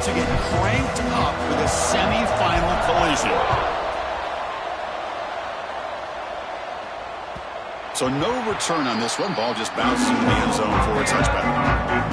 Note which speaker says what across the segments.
Speaker 1: to get cranked up with a semifinal collision. So no return on this one. Ball just bounced into the end zone for a touchback.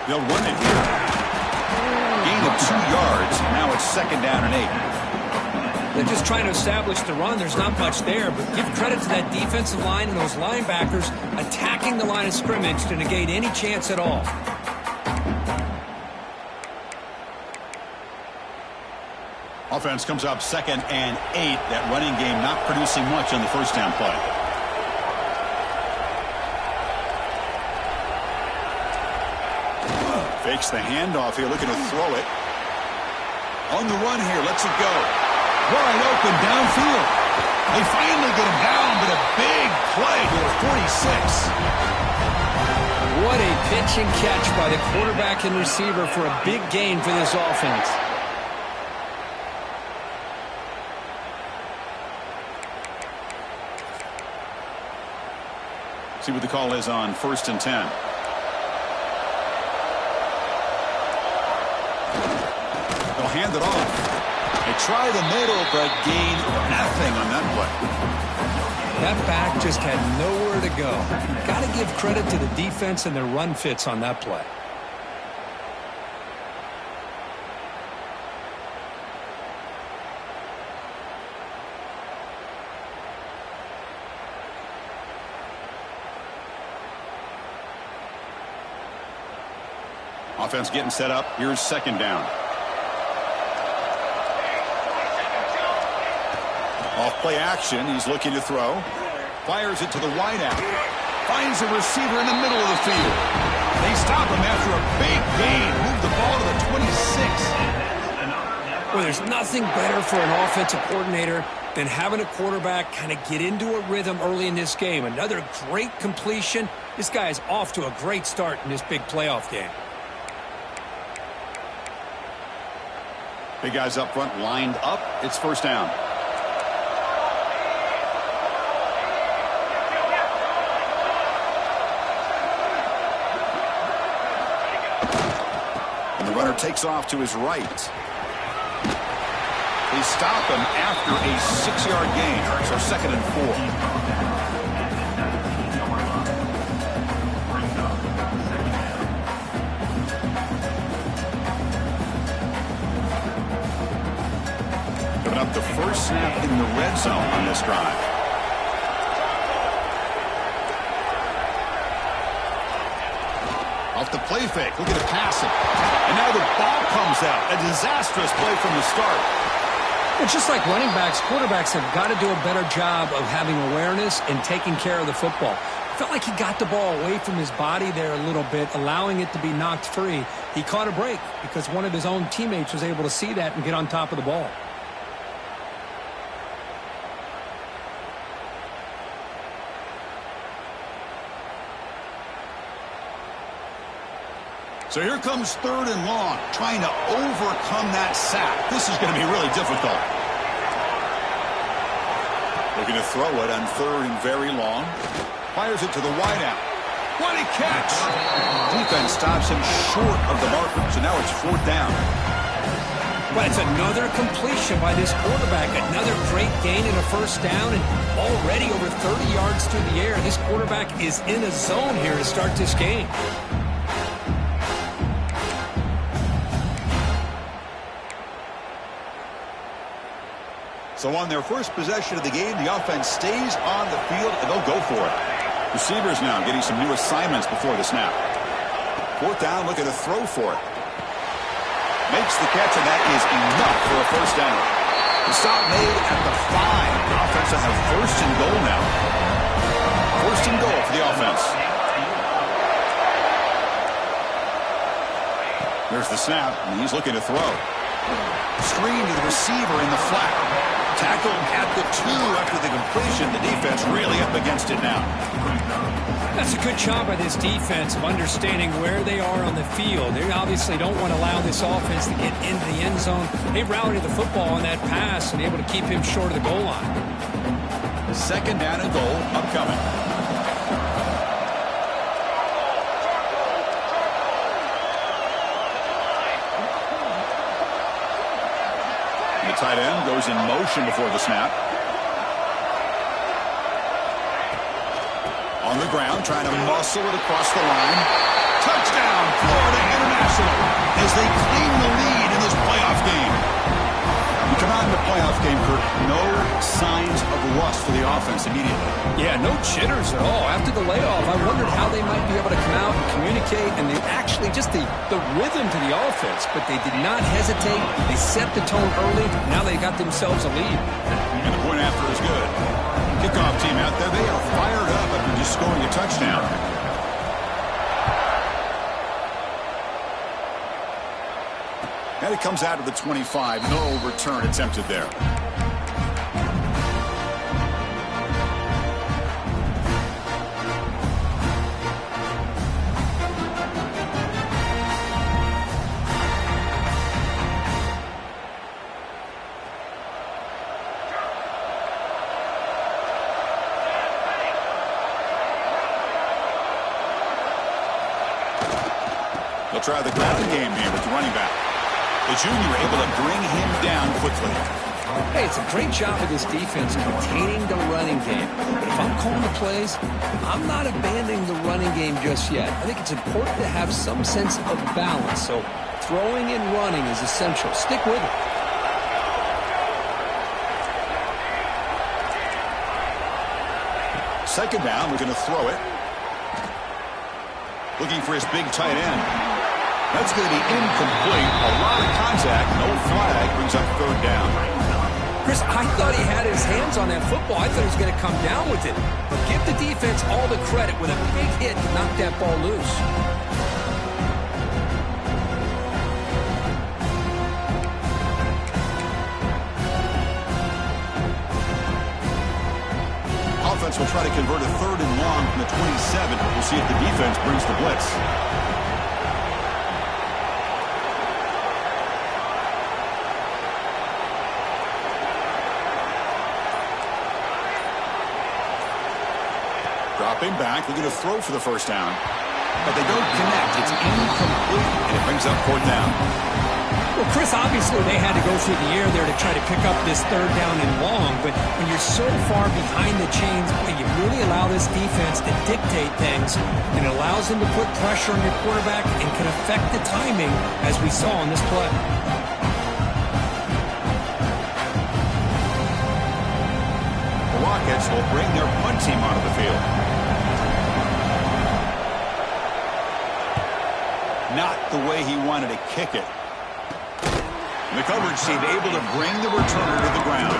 Speaker 1: They'll run it here. Gain of 2 yards. Now it's 2nd down and 8.
Speaker 2: They're just trying to establish the run. There's not much there, but give credit to that defensive line and those linebackers attacking the line of scrimmage to negate any chance at all.
Speaker 1: Offense comes up 2nd and 8. That running game not producing much on the first down play. Fakes the handoff here, looking to throw it. On the run here, lets it go. Wide open downfield. They finally get him down, but a big play to a 46.
Speaker 2: What a pitch and catch by the quarterback and receiver for a big gain for this offense.
Speaker 1: See what the call is on 1st and 10. They'll hand it off. They try the middle, but gain nothing on that play.
Speaker 2: That back just had nowhere to go. Got to give credit to the defense and their run fits on that play.
Speaker 1: Offense getting set up. Here's 2nd down. Off play action. He's looking to throw. Fires it to the wideout. Finds a receiver in the middle of the field. They stop him after a big gain. Move the ball to the 26.
Speaker 2: Well, there's nothing better for an offensive coordinator than having a quarterback kind of get into a rhythm early in this game. Another great completion. This guy is off to a great start in this big playoff game.
Speaker 1: Big guys up front lined up. It's 1st down. And the runner takes off to his right. They stop him after a 6-yard gain. So 2nd and 4. Up the first snap in the red zone on this drive. Off the play fake, looking to pass it. And now the ball comes out. A disastrous play from the start.
Speaker 2: It's just like running backs, quarterbacks have got to do a better job of having awareness and taking care of the football. Felt like he got the ball away from his body there a little bit, allowing it to be knocked free. He caught a break because one of his own teammates was able to see that and get on top of the ball.
Speaker 1: So here comes 3rd and long, trying to overcome that sack. This is going to be really difficult. Looking to throw it on 3rd and very long. Fires it to the wideout. What a catch! Defense stops him short of the marker, so now it's 4th down.
Speaker 2: But it's another completion by this quarterback. Another great gain in a 1st down, and already over 30 yards through the air. This quarterback is in a zone here to start this game.
Speaker 1: So on their first possession of the game, the offense stays on the field, and they'll go for it. Receivers now getting some new assignments before the snap. 4th down, looking to throw for it. Makes the catch, and that is enough for a 1st down. The stop made at the 5. The offense will have 1st and goal now. 1st and goal for the offense. There's the snap, and he's looking to throw. Screen to the receiver in the flat. Tackled at the 2 after the completion. The defense really up against it now.
Speaker 2: That's a good job by this defense of understanding where they are on the field. They obviously don't want to allow this offense to get into the end zone. They rallied the football on that pass and able to keep him short of the goal line.
Speaker 1: 2nd down and goal upcoming. The tight end goes in motion before the snap. On the ground, trying to muscle it across the line. Touchdown, Florida International, as they claim the lead in this playoff game. You come out in the playoff game, Kurt, no signs of rust for the offense immediately.
Speaker 2: Yeah, no jitters at all. After the layoff, I wondered how they might be able to come out and communicate, and they actually just the rhythm to the offense, but they did not hesitate. They set the tone early. Now they got themselves a lead.
Speaker 1: And the point after is good. Kickoff team out there, they are fired up after just scoring a touchdown. And it comes out of the 25. No return attempted there. They'll try the ground game here with the running back. The junior able to bring him down quickly.
Speaker 2: Hey, it's a great job of this defense containing the running game. But if I'm calling the plays, I'm not abandoning the running game just yet. I think it's important to have some sense of balance. So throwing and running is essential. Stick with it.
Speaker 1: Second down, we're going to throw it. Looking for his big tight end. That's going to be incomplete. A lot of contact. No flag. Brings up 3rd down.
Speaker 2: Chris, I thought he had his hands on that football. I thought he was going to come down with it. But give the defense all the credit. With a big hit, knock that ball loose.
Speaker 1: Offense will try to convert a 3rd and long from the 27. We'll see if the defense brings the blitz. Dropping back, looking to throw for the 1st down. But they don't connect. It's incomplete, and it brings up 4th down.
Speaker 2: Well, Chris, obviously they had to go through the air there to try to pick up this 3rd down and long, but when you're so far behind the chains, you really allow this defense to dictate things, and it allows them to put pressure on your quarterback and can affect the timing, as we saw on this play.
Speaker 1: The Rockets will bring their punt team onto the field. Not the way he wanted to kick it. The coverage team able to bring the returner to the ground.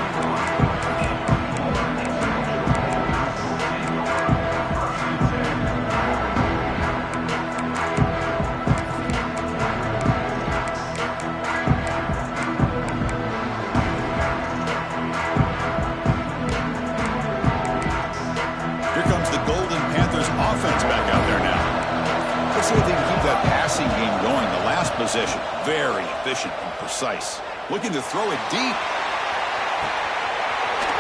Speaker 1: Here comes the Golden Panthers offense back out there now. Let's see if they can keep that passing game going. The last possession, very efficient and precise. Looking to throw it deep.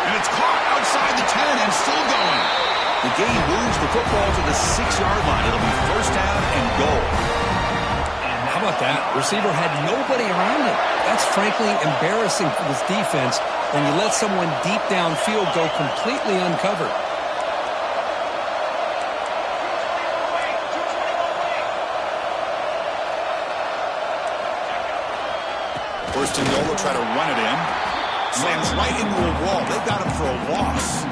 Speaker 1: And it's caught outside the 10 and still going. The game moves the football to the 6-yard line. It'll be 1st down and goal.
Speaker 2: How about that? Receiver had nobody around him. That's frankly embarrassing for this defense when you let someone deep downfield go completely uncovered.
Speaker 1: First and goal, will try to run it in. Slams right into a wall. They've got him for a loss.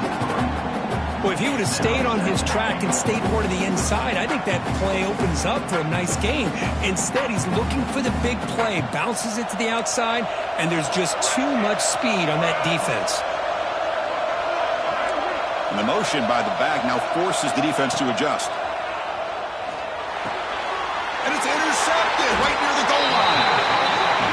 Speaker 2: Well, if he would have stayed on his track and stayed more to the inside, I think that play opens up for a nice gain. Instead, he's looking for the big play, bounces it to the outside, and there's just too much speed on that defense.
Speaker 1: And the motion by the back now forces the defense to adjust. And it's intercepted. it right near the goal line.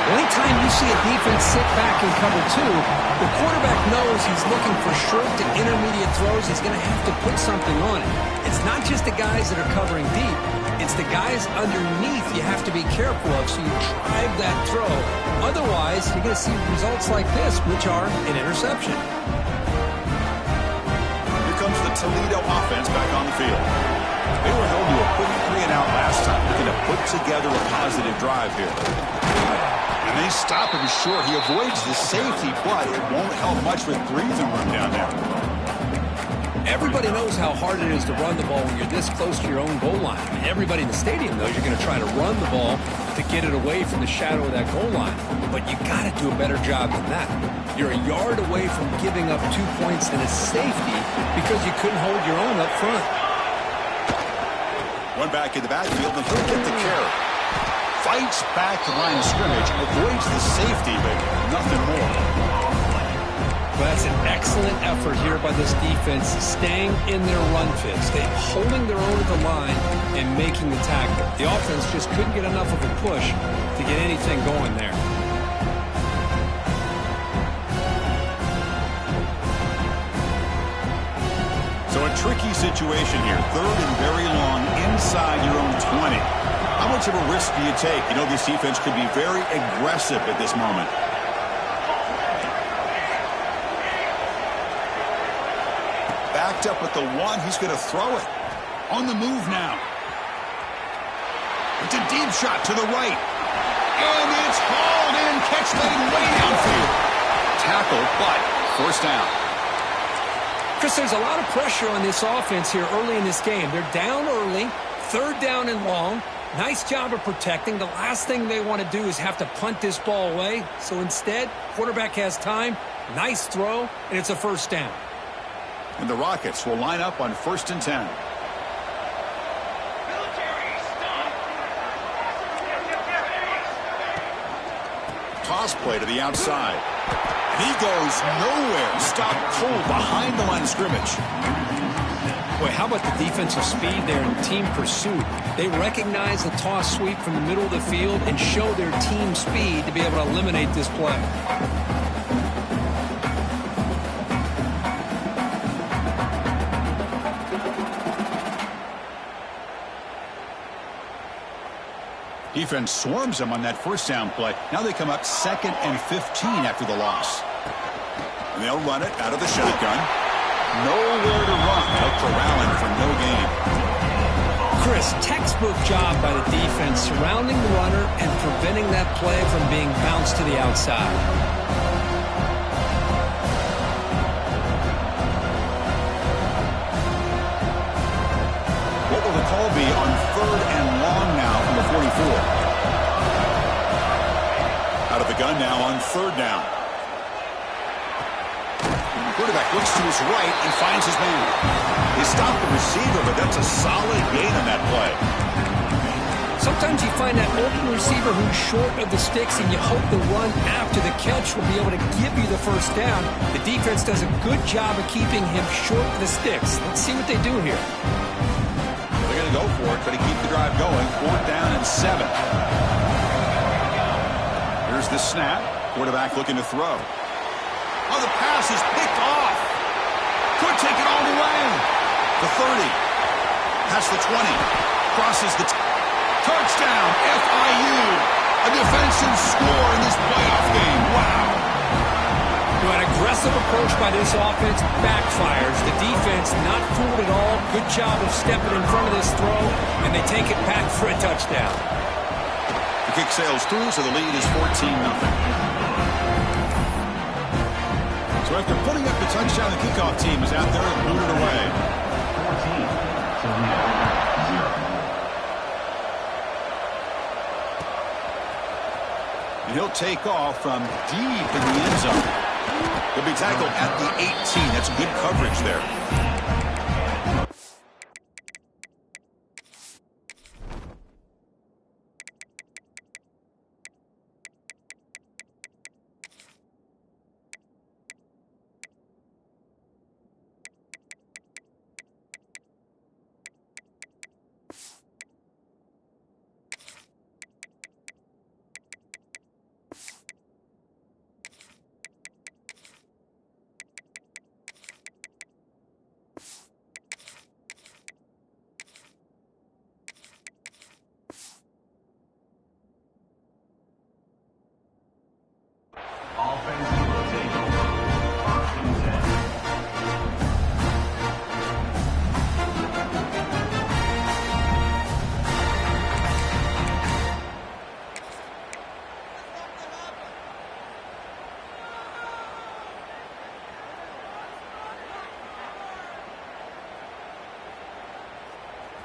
Speaker 2: Anytime you see a defense sit back in cover two, the quarterback knows he's looking for short to intermediate throws. He's going to have to put something on it. It's not just the guys that are covering deep. It's the guys underneath you have to be careful of, so you drive that throw. Otherwise, you're going to see results like this, which are an interception.
Speaker 1: Here comes the Toledo offense back on the field. They were held to a quick 3-and-out last time. Looking to put together a positive drive here. And they stop him short. He avoids the safety, but it won't help much with breathing room down there.
Speaker 2: Everybody knows how hard it is to run the ball when you're this close to your own goal line. I mean, everybody in the stadium knows you're going to try to run the ball to get it away from the shadow of that goal line. But you got to do a better job than that. You're a yard away from giving up 2 points and a safety because you couldn't hold your own up front.
Speaker 1: One back in the backfield, and he'll get the carry. Fights back to line of scrimmage, avoids the safety, but nothing more.
Speaker 2: Well, that's an excellent effort here by this defense, staying in their run fits, holding their own at the line and making the tackle. The offense just couldn't get enough of a push to get anything going there.
Speaker 1: So a tricky situation here. 3rd and very long inside your own 20. How much of a risk do you take? You know, this defense could be very aggressive at this moment. Backed up at the 1. He's going to throw it. On the move now. It's a deep shot to the right. And it's hauled in. Catch made way downfield. Tackle, but first down.
Speaker 2: Chris, there's a lot of pressure on this offense here early in this game. They're down early, 3rd down and long. Nice job of protecting. The last thing they want to do is have to punt this ball away. So instead, quarterback has time, nice throw, and it's a first down.
Speaker 1: And the Rockets will line up on 1st and 10. Toss play to the outside. And he goes nowhere. Stop cold behind the line of scrimmage.
Speaker 2: Boy, how about the defensive speed there in team pursuit? They recognize the toss sweep from the middle of the field and show their team speed to be able to eliminate this play.
Speaker 1: Defense swarms them on that first down play. Now they come up 2nd and 15 after the loss. And they'll run it out of the shotgun. Nowhere to run. They'll corral him for no gain.
Speaker 2: Chris, textbook job by the defense surrounding the runner and preventing that play from being bounced to the outside.
Speaker 1: What will the call be on 3rd and long now from the 44? Out of the gun now on 3rd down. Quarterback looks to his right and finds his man. He stopped the receiver, but that's a solid gain on that play.
Speaker 2: Sometimes you find that open receiver who's short of the sticks, and you hope the run after the catch will be able to give you the first down. The defense does a good job of keeping him short of the sticks. Let's see what they do here.
Speaker 1: They're going to go for it, try to keep the drive going. 4th down and 7. Here's the snap. Quarterback looking to throw. Oh, the pass is picked off. Could take it all the way. The 30. Past the 20. Crosses the touchdown. FIU. A defensive score in this playoff game. Wow.
Speaker 2: An aggressive approach by this offense backfires. The defense not fooled at all. Good job of stepping in front of this throw, and they take it back for a touchdown.
Speaker 1: The kick sails through, so the lead is 14-0. So after putting up the touchdown, the kickoff team is out there and booted away. 14. And he'll take off from deep in the end zone. He'll be tackled at the 18. That's good coverage there.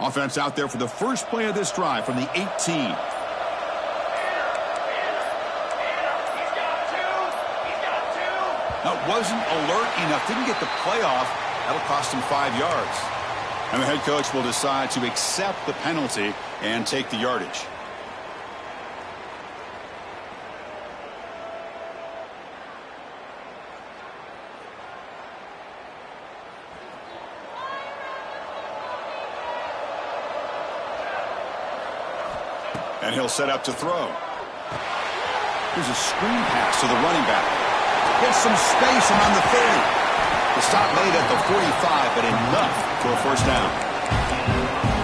Speaker 1: Offense out there for the first play of this drive from the 18. Now, wasn't alert enough. Didn't get the play off. That'll cost him 5 yards. And the head coach will decide to accept the penalty and take the yardage. And he'll set up to throw. Here's a screen pass to the running back. Gets some space around the 30. The stop made at the 45, but enough for a first down.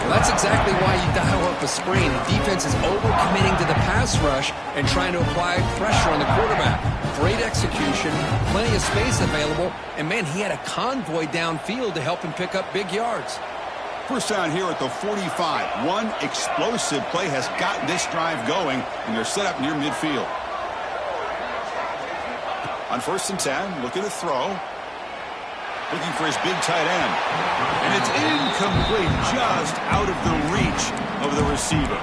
Speaker 2: Well, that's exactly why you dial up a screen. The defense is overcommitting to the pass rush and trying to apply pressure on the quarterback. Great execution, plenty of space available, and, man, he had a convoy downfield to help him pick up big yards.
Speaker 1: First down here at the 45. One explosive play has gotten this drive going, and they're set up near midfield. On 1st and 10, looking to throw. Looking for his big tight end. And it's incomplete, just out of the reach of the receiver.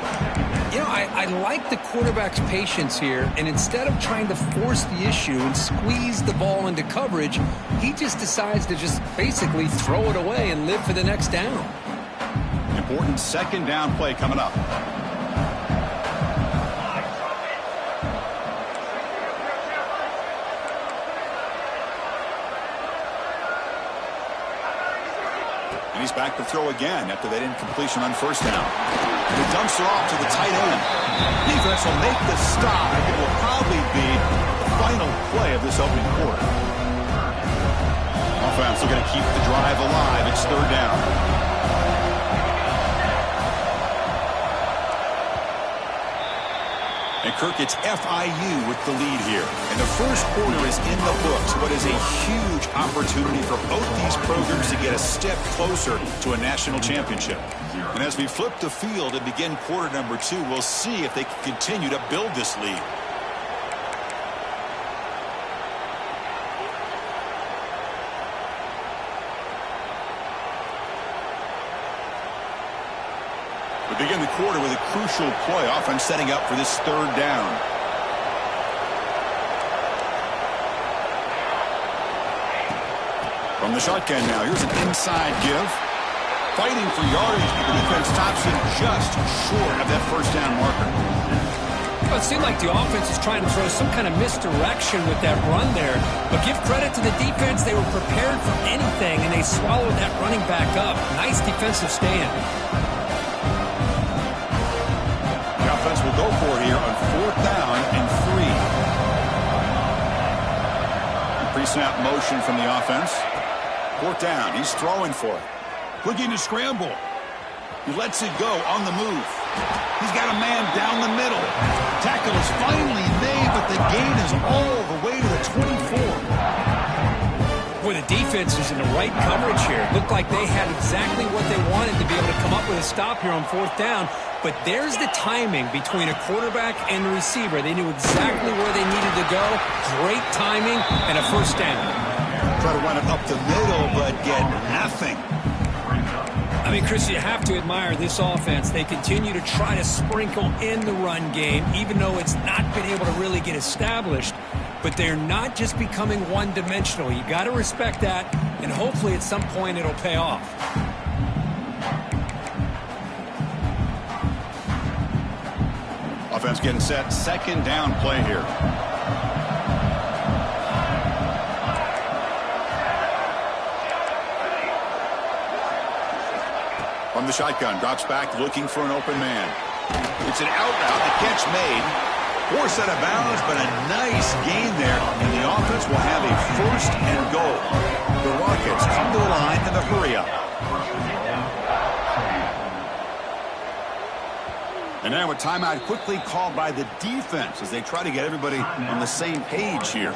Speaker 2: You know, I like the quarterback's patience here, and instead of trying to force the issue and squeeze the ball into coverage, he just decides to just basically throw it away and live for the next down.
Speaker 1: Important second down play coming up. And he's back to throw again after that incompletion on 1st down. And he dumps it off to the tight end. Defense will make the stop. It will probably be the final play of this opening quarter. Offense looking to keep the drive alive. It's 3rd down. And Kirk, it's FIU with the lead here. And the first quarter is in the books. What is a huge opportunity for both these programs to get a step closer to a national championship. And as we flip the field and begin quarter number 2, we'll see if they can continue to build this lead. We begin the quarter with a crucial play. Offense setting up for this 3rd down. From the shotgun now, here's an inside give. Fighting for yardage, but the defense stops him just short of that 1st down marker.
Speaker 2: Well, it seemed like the offense is trying to throw some kind of misdirection with that run there. But give credit to the defense. They were prepared for anything, and they swallowed that running back up. Nice defensive stand.
Speaker 1: Offense will go for it here on 4th down and 3. Pre-snap motion from the offense. 4th down. He's throwing for it. Looking to scramble. He lets it go on the move. He's got a man down the middle. Tackle is finally made, but the gain is all the way to the 24.
Speaker 2: Boy, the defense is in the right coverage here. Looked like they had exactly what they wanted to be able to come up with a stop here on 4th down. But there's the timing between a quarterback and the receiver. They knew exactly where they needed to go. Great timing and a 1st down.
Speaker 1: Try to run it up the middle, but get nothing.
Speaker 2: I mean, Chris, you have to admire this offense. They continue to try to sprinkle in the run game, even though it's not been able to really get established. But they're not just becoming one-dimensional. You got to respect that, and hopefully at some point it'll pay off.
Speaker 1: Offense getting set. 2nd down play here. From the shotgun, drops back looking for an open man. It's an out route. The catch made. Forced out of bounds, but a nice gain there. And the offense will have a 1st and goal. The Rockets come to the line in the hurry-up. And now a timeout quickly called by the defense as they try to get everybody on the same page here.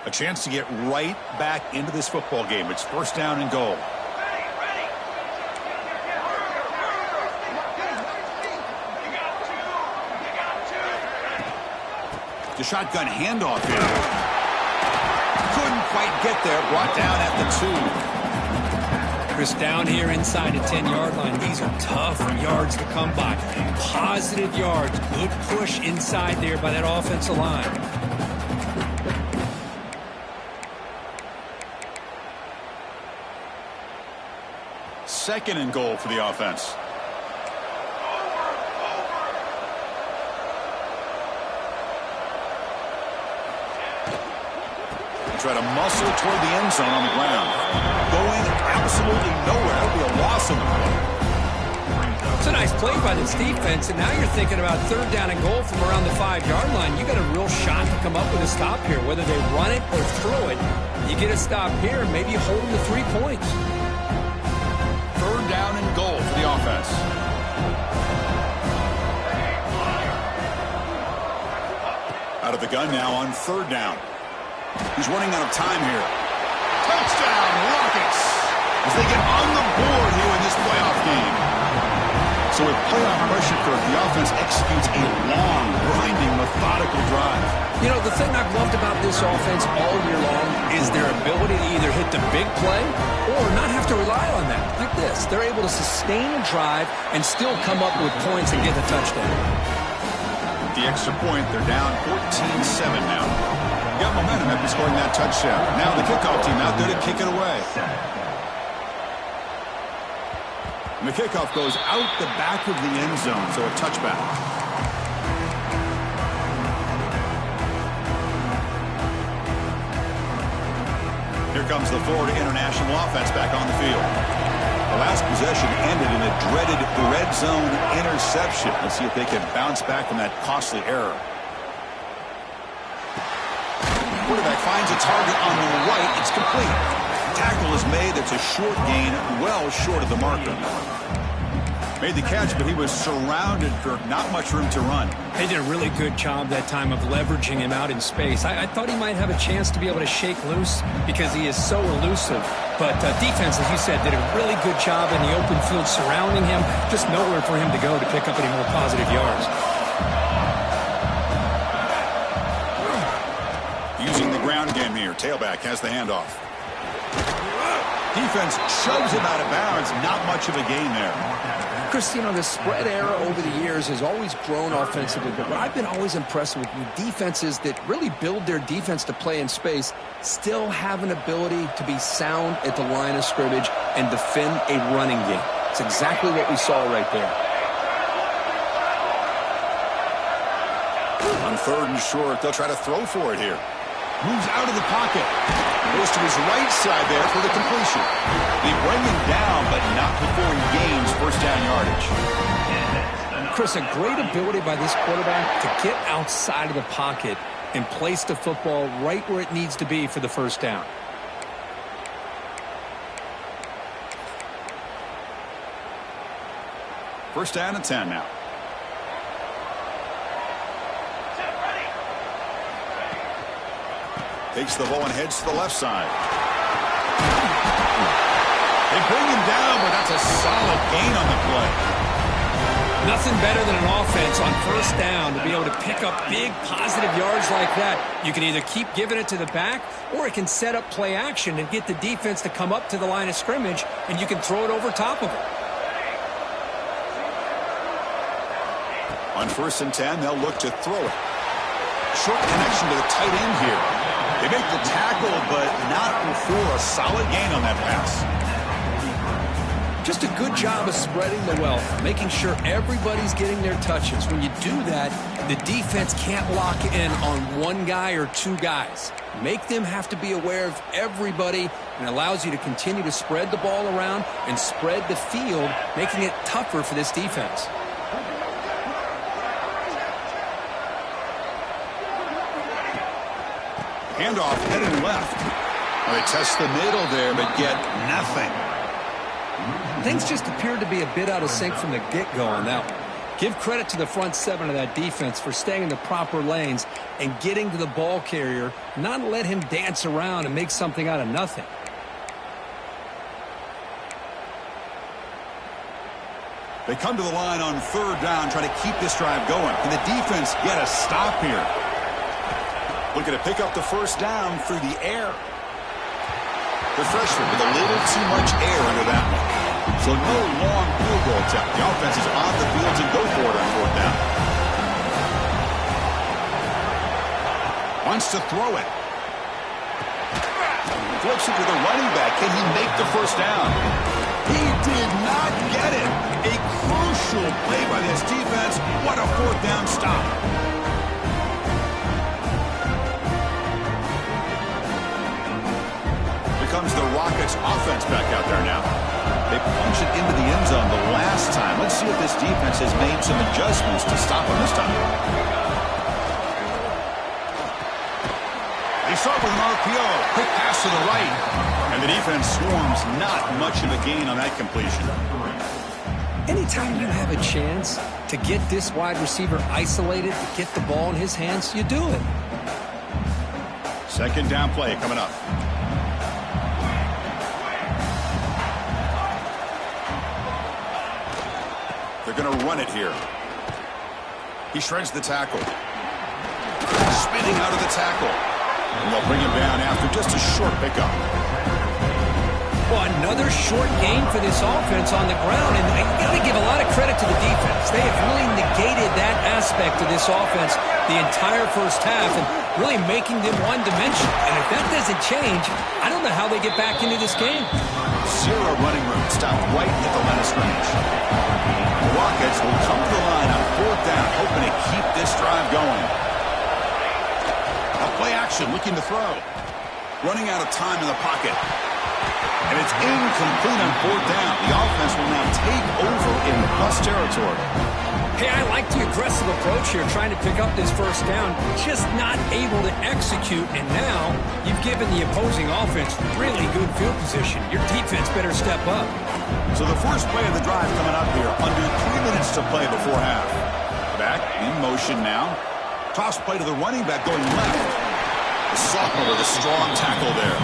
Speaker 1: A chance to get right back into this football game. It's first down and goal. The shotgun handoff here. Couldn't quite get there. Brought down at the 2.
Speaker 2: Chris, down here inside the 10-yard line, these are tough yards to come by. Positive yards. Good push inside there by that offensive line.
Speaker 1: Second and goal for the offense. Try to muscle toward the end zone on the ground. Going absolutely nowhere. That would be a loss on the play.
Speaker 2: It's a nice play by this defense, and now you're thinking about third down and goal from around the 5-yard line. You got a real shot to come up with a stop here. Whether they run it or throw it, you get a stop here, and maybe you hold them to 3 points.
Speaker 1: Third down and goal for the offense. Out of the gun now on third down. He's running out of time here. Touchdown, Rockets, as they get on the board here in this playoff game. So with playoff pressure, the offense executes a long, grinding, methodical drive.
Speaker 2: You know, the thing I've loved about this offense all year long is their ability to either hit the big play or not have to rely on that. Like this, they're able to sustain a drive and still come up with points and get the touchdown.
Speaker 1: The extra point, they're down 14-7 now. Got momentum after scoring that touchdown. Now the kickoff team out there to kick it away. And the kickoff goes out the back of the end zone, so a touchback. Here comes the Florida International offense back on the field. The last possession ended in a dreaded red zone interception. Let's see if they can bounce back from that costly error. Quarterback finds a target on the right. It's complete. Tackle is made. It's a short gain, well short of the marker. Made the catch, but he was surrounded for not much room to run.
Speaker 2: They did a really good job that time of leveraging him out in space. I thought he might have a chance to be able to shake loose because he is so elusive. But defense, as you said, did a really good job in the open field surrounding him. Just nowhere for him to go to pick up any more positive yards.
Speaker 1: Using the ground game here. Tailback has the handoff. Defense shoves him out of bounds. Not much of a gain there.
Speaker 2: Chris, you know, the spread era over the years has always grown offensively, but what I've been always impressed with defenses that really build their defense to play in space still have an ability to be sound at the line of scrimmage and defend a running game. It's exactly what we saw right there.
Speaker 1: On third and short, they'll try to throw for it here. Moves out of the pocket. Goes to his right side there for the completion. They bring him down, but not before he gains first down yardage.
Speaker 2: Chris, a great ability by this quarterback to get outside of the pocket and place the football right where it needs to be for the first down.
Speaker 1: First down and 10 now. Takes the ball and heads to the left side. They bring him down, but that's a solid gain on the play.
Speaker 2: Nothing better than an offense on first down to be able to pick up big positive yards like that. You can either keep giving it to the back, or it can set up play action and get the defense to come up to the line of scrimmage, and you can throw it over top of it.
Speaker 1: On first and 10, they'll look to throw it. Short connection to the tight end here. They make the tackle, but not before a solid gain on that pass.
Speaker 2: Just a good job of spreading the wealth, making sure everybody's getting their touches. When you do that, the defense can't lock in on one guy or two guys. Make them have to be aware of everybody, and allows you to continue to spread the ball around and spread the field, making it tougher for this defense.
Speaker 1: Handoff headed left. Well, they test the middle there, but get nothing.
Speaker 2: Things just appeared to be a bit out of sync from the get-go on that one. Give credit to the front seven of that defense for staying in the proper lanes and getting to the ball carrier, not let him dance around and make something out of nothing.
Speaker 1: They come to the line on third down, trying to keep this drive going. Can the defense get a stop here? Looking to pick up the first down through the air. The freshman with a little too much air under that one. So no long field goal attempt. The offense is on the field to go for it on fourth down. Wants to throw it. Flips it to the running back. Can he make the first down? He did not get it. A crucial play by this defense. What a fourth down stop. Here comes the Rockets offense back out there now. They punched it into the end zone the last time. Let's see if this defense has made some adjustments to stop them this time. They start with an RPO. Quick pass to the right. And the defense swarms. Not much of a gain on that completion.
Speaker 2: Anytime you have a chance to get this wide receiver isolated, to get the ball in his hands, you do it.
Speaker 1: Second down play coming up. They're going to run it here. He shreds the tackle. Spinning out of the tackle. And they'll bring him down after just a short pickup.
Speaker 2: Well, another short game for this offense on the ground, and I got to give a lot of credit to the defense. They have really negated that aspect of this offense the entire first half and really making them one-dimensional. And if that doesn't change, I don't know how they get back into this game.
Speaker 1: Zero running room. Stopped right at the line of scrimmage. The Rockets will come to the line on fourth down, hoping to keep this drive going. Now play action, looking to throw. Running out of time in the pocket. And it's incomplete on fourth down. The offense will now take over in plus territory.
Speaker 2: Hey, I like the aggressive approach here, trying to pick up this first down, just not able to execute, and now you've given the opposing offense really good field position. Your defense better step up.
Speaker 1: So the first play of the drive coming up here, under 3 minutes to play before half. Back in motion now. Toss play to the running back going left. The sophomore with a strong tackle there.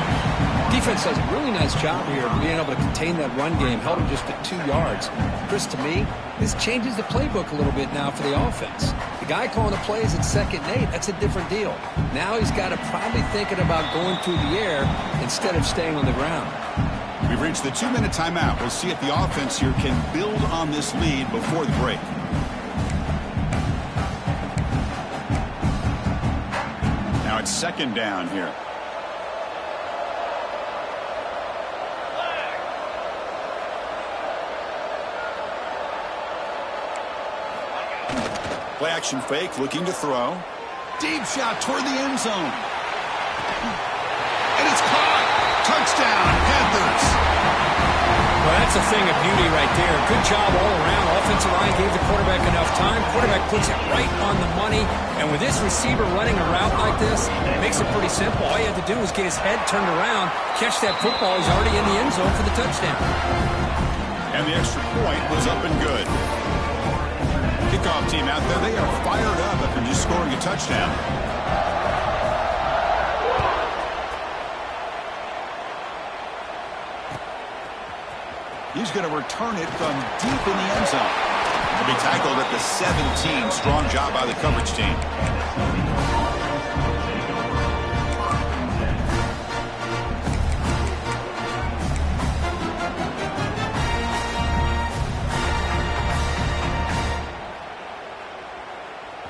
Speaker 2: Defense does a really nice job here of being able to contain that run game, held him just at 2 yards. Chris, to me, this changes the playbook a little bit now for the offense. The guy calling the plays at 2nd and 8, that's a different deal. Now he's got to probably thinking about going through the air instead of staying on the ground.
Speaker 1: We've reached the 2-minute timeout. We'll see if the offense here can build on this lead before the break. Now it's second down here. Play action fake, looking to throw. Deep shot toward the end zone. And it's caught. Touchdown, Panthers.
Speaker 2: Well, that's a thing of beauty right there. Good job all around. Offensive line gave the quarterback enough time. Quarterback puts it right on the money. And with this receiver running a route like this, it makes it pretty simple. All you have to do is get his head turned around, catch that football. He's already in the end zone for the touchdown.
Speaker 1: And the extra point was up and good. Kickoff team out there, they are fired up after just scoring a touchdown. He's going to return it from deep in the end zone. To be tackled at the 17. Strong job by the coverage team.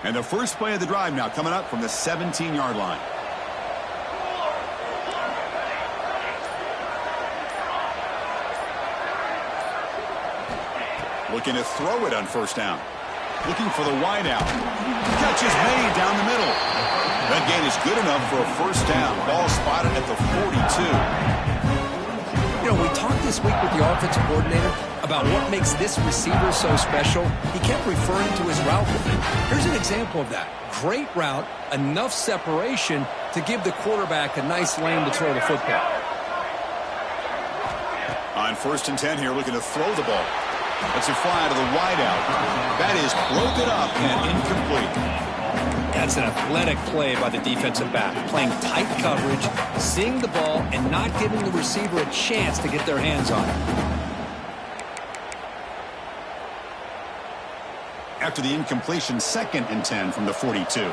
Speaker 1: And the first play of the drive now coming up from the 17-yard line. Looking to throw it on first down. Looking for the wide out. Catch is made down the middle. That gain is good enough for a first down. Ball spotted at the 42.
Speaker 2: You know, we talked this week with the offensive coordinator about what makes this receiver so special. He kept referring to his route movement. Here's an example of that. Great route, enough separation to give the quarterback a nice lane to throw the football.
Speaker 1: On 1st and 10 here, looking to throw the ball. Let's it fly to the wideout. That is broken up and incomplete.
Speaker 2: That's an athletic play by the defensive back. Playing tight coverage, seeing the ball, and not giving the receiver a chance to get their hands on it.
Speaker 1: After the incompletion, 2nd and 10 from the 42.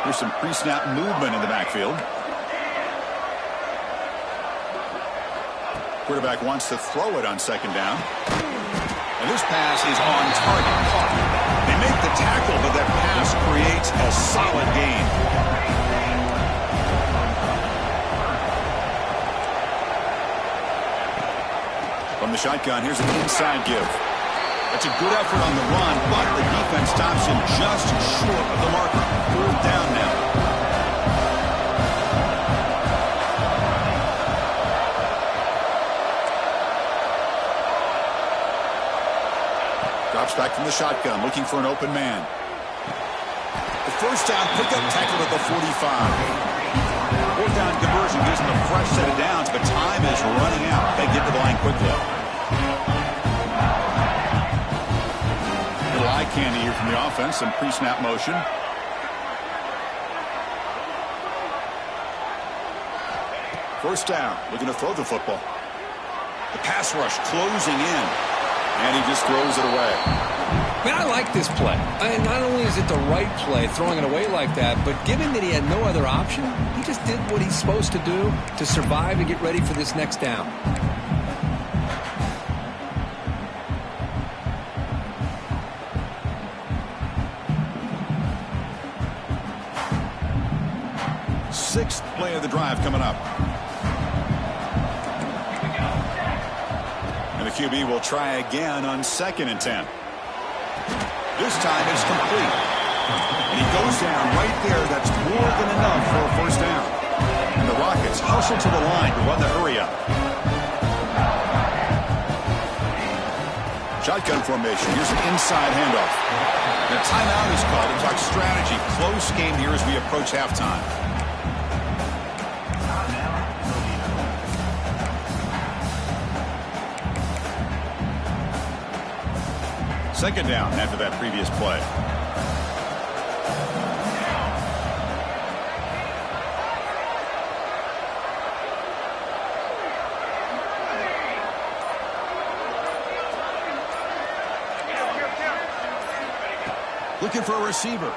Speaker 1: Here's some pre-snap movement in the backfield. Quarterback wants to throw it on 2nd down. And this pass is on target. Caught. They make the tackle, but that pass creates a solid gain. From the shotgun, here's an inside give. That's a good effort on the run, but the defense stops him just short of the marker. 4th down now. Drops back from the shotgun, looking for an open man. The 1st down pickup tackle at the 45. 4th down conversion gives them a fresh set of downs, but time is running out. They get to the line quickly. Little eye candy here from the offense, some pre-snap motion. First down, looking to throw the football. The pass rush closing in, and he just throws it away.
Speaker 2: Man, I like this play. Not only is it the right play, throwing it away like that, but given that he had no other option, he just did what he's supposed to do to survive and get ready for this next down.
Speaker 1: Sixth play of the drive coming up. And the QB will try again on 2nd and 10. This time it's complete. And he goes down right there. That's more than enough for a 1st down. And the Rockets hustle to the line to run the hurry up. Shotgun formation. Here's an inside handoff. And a timeout is called to talk strategy. Close game here as we approach halftime. Second down after that previous play. Looking for a receiver.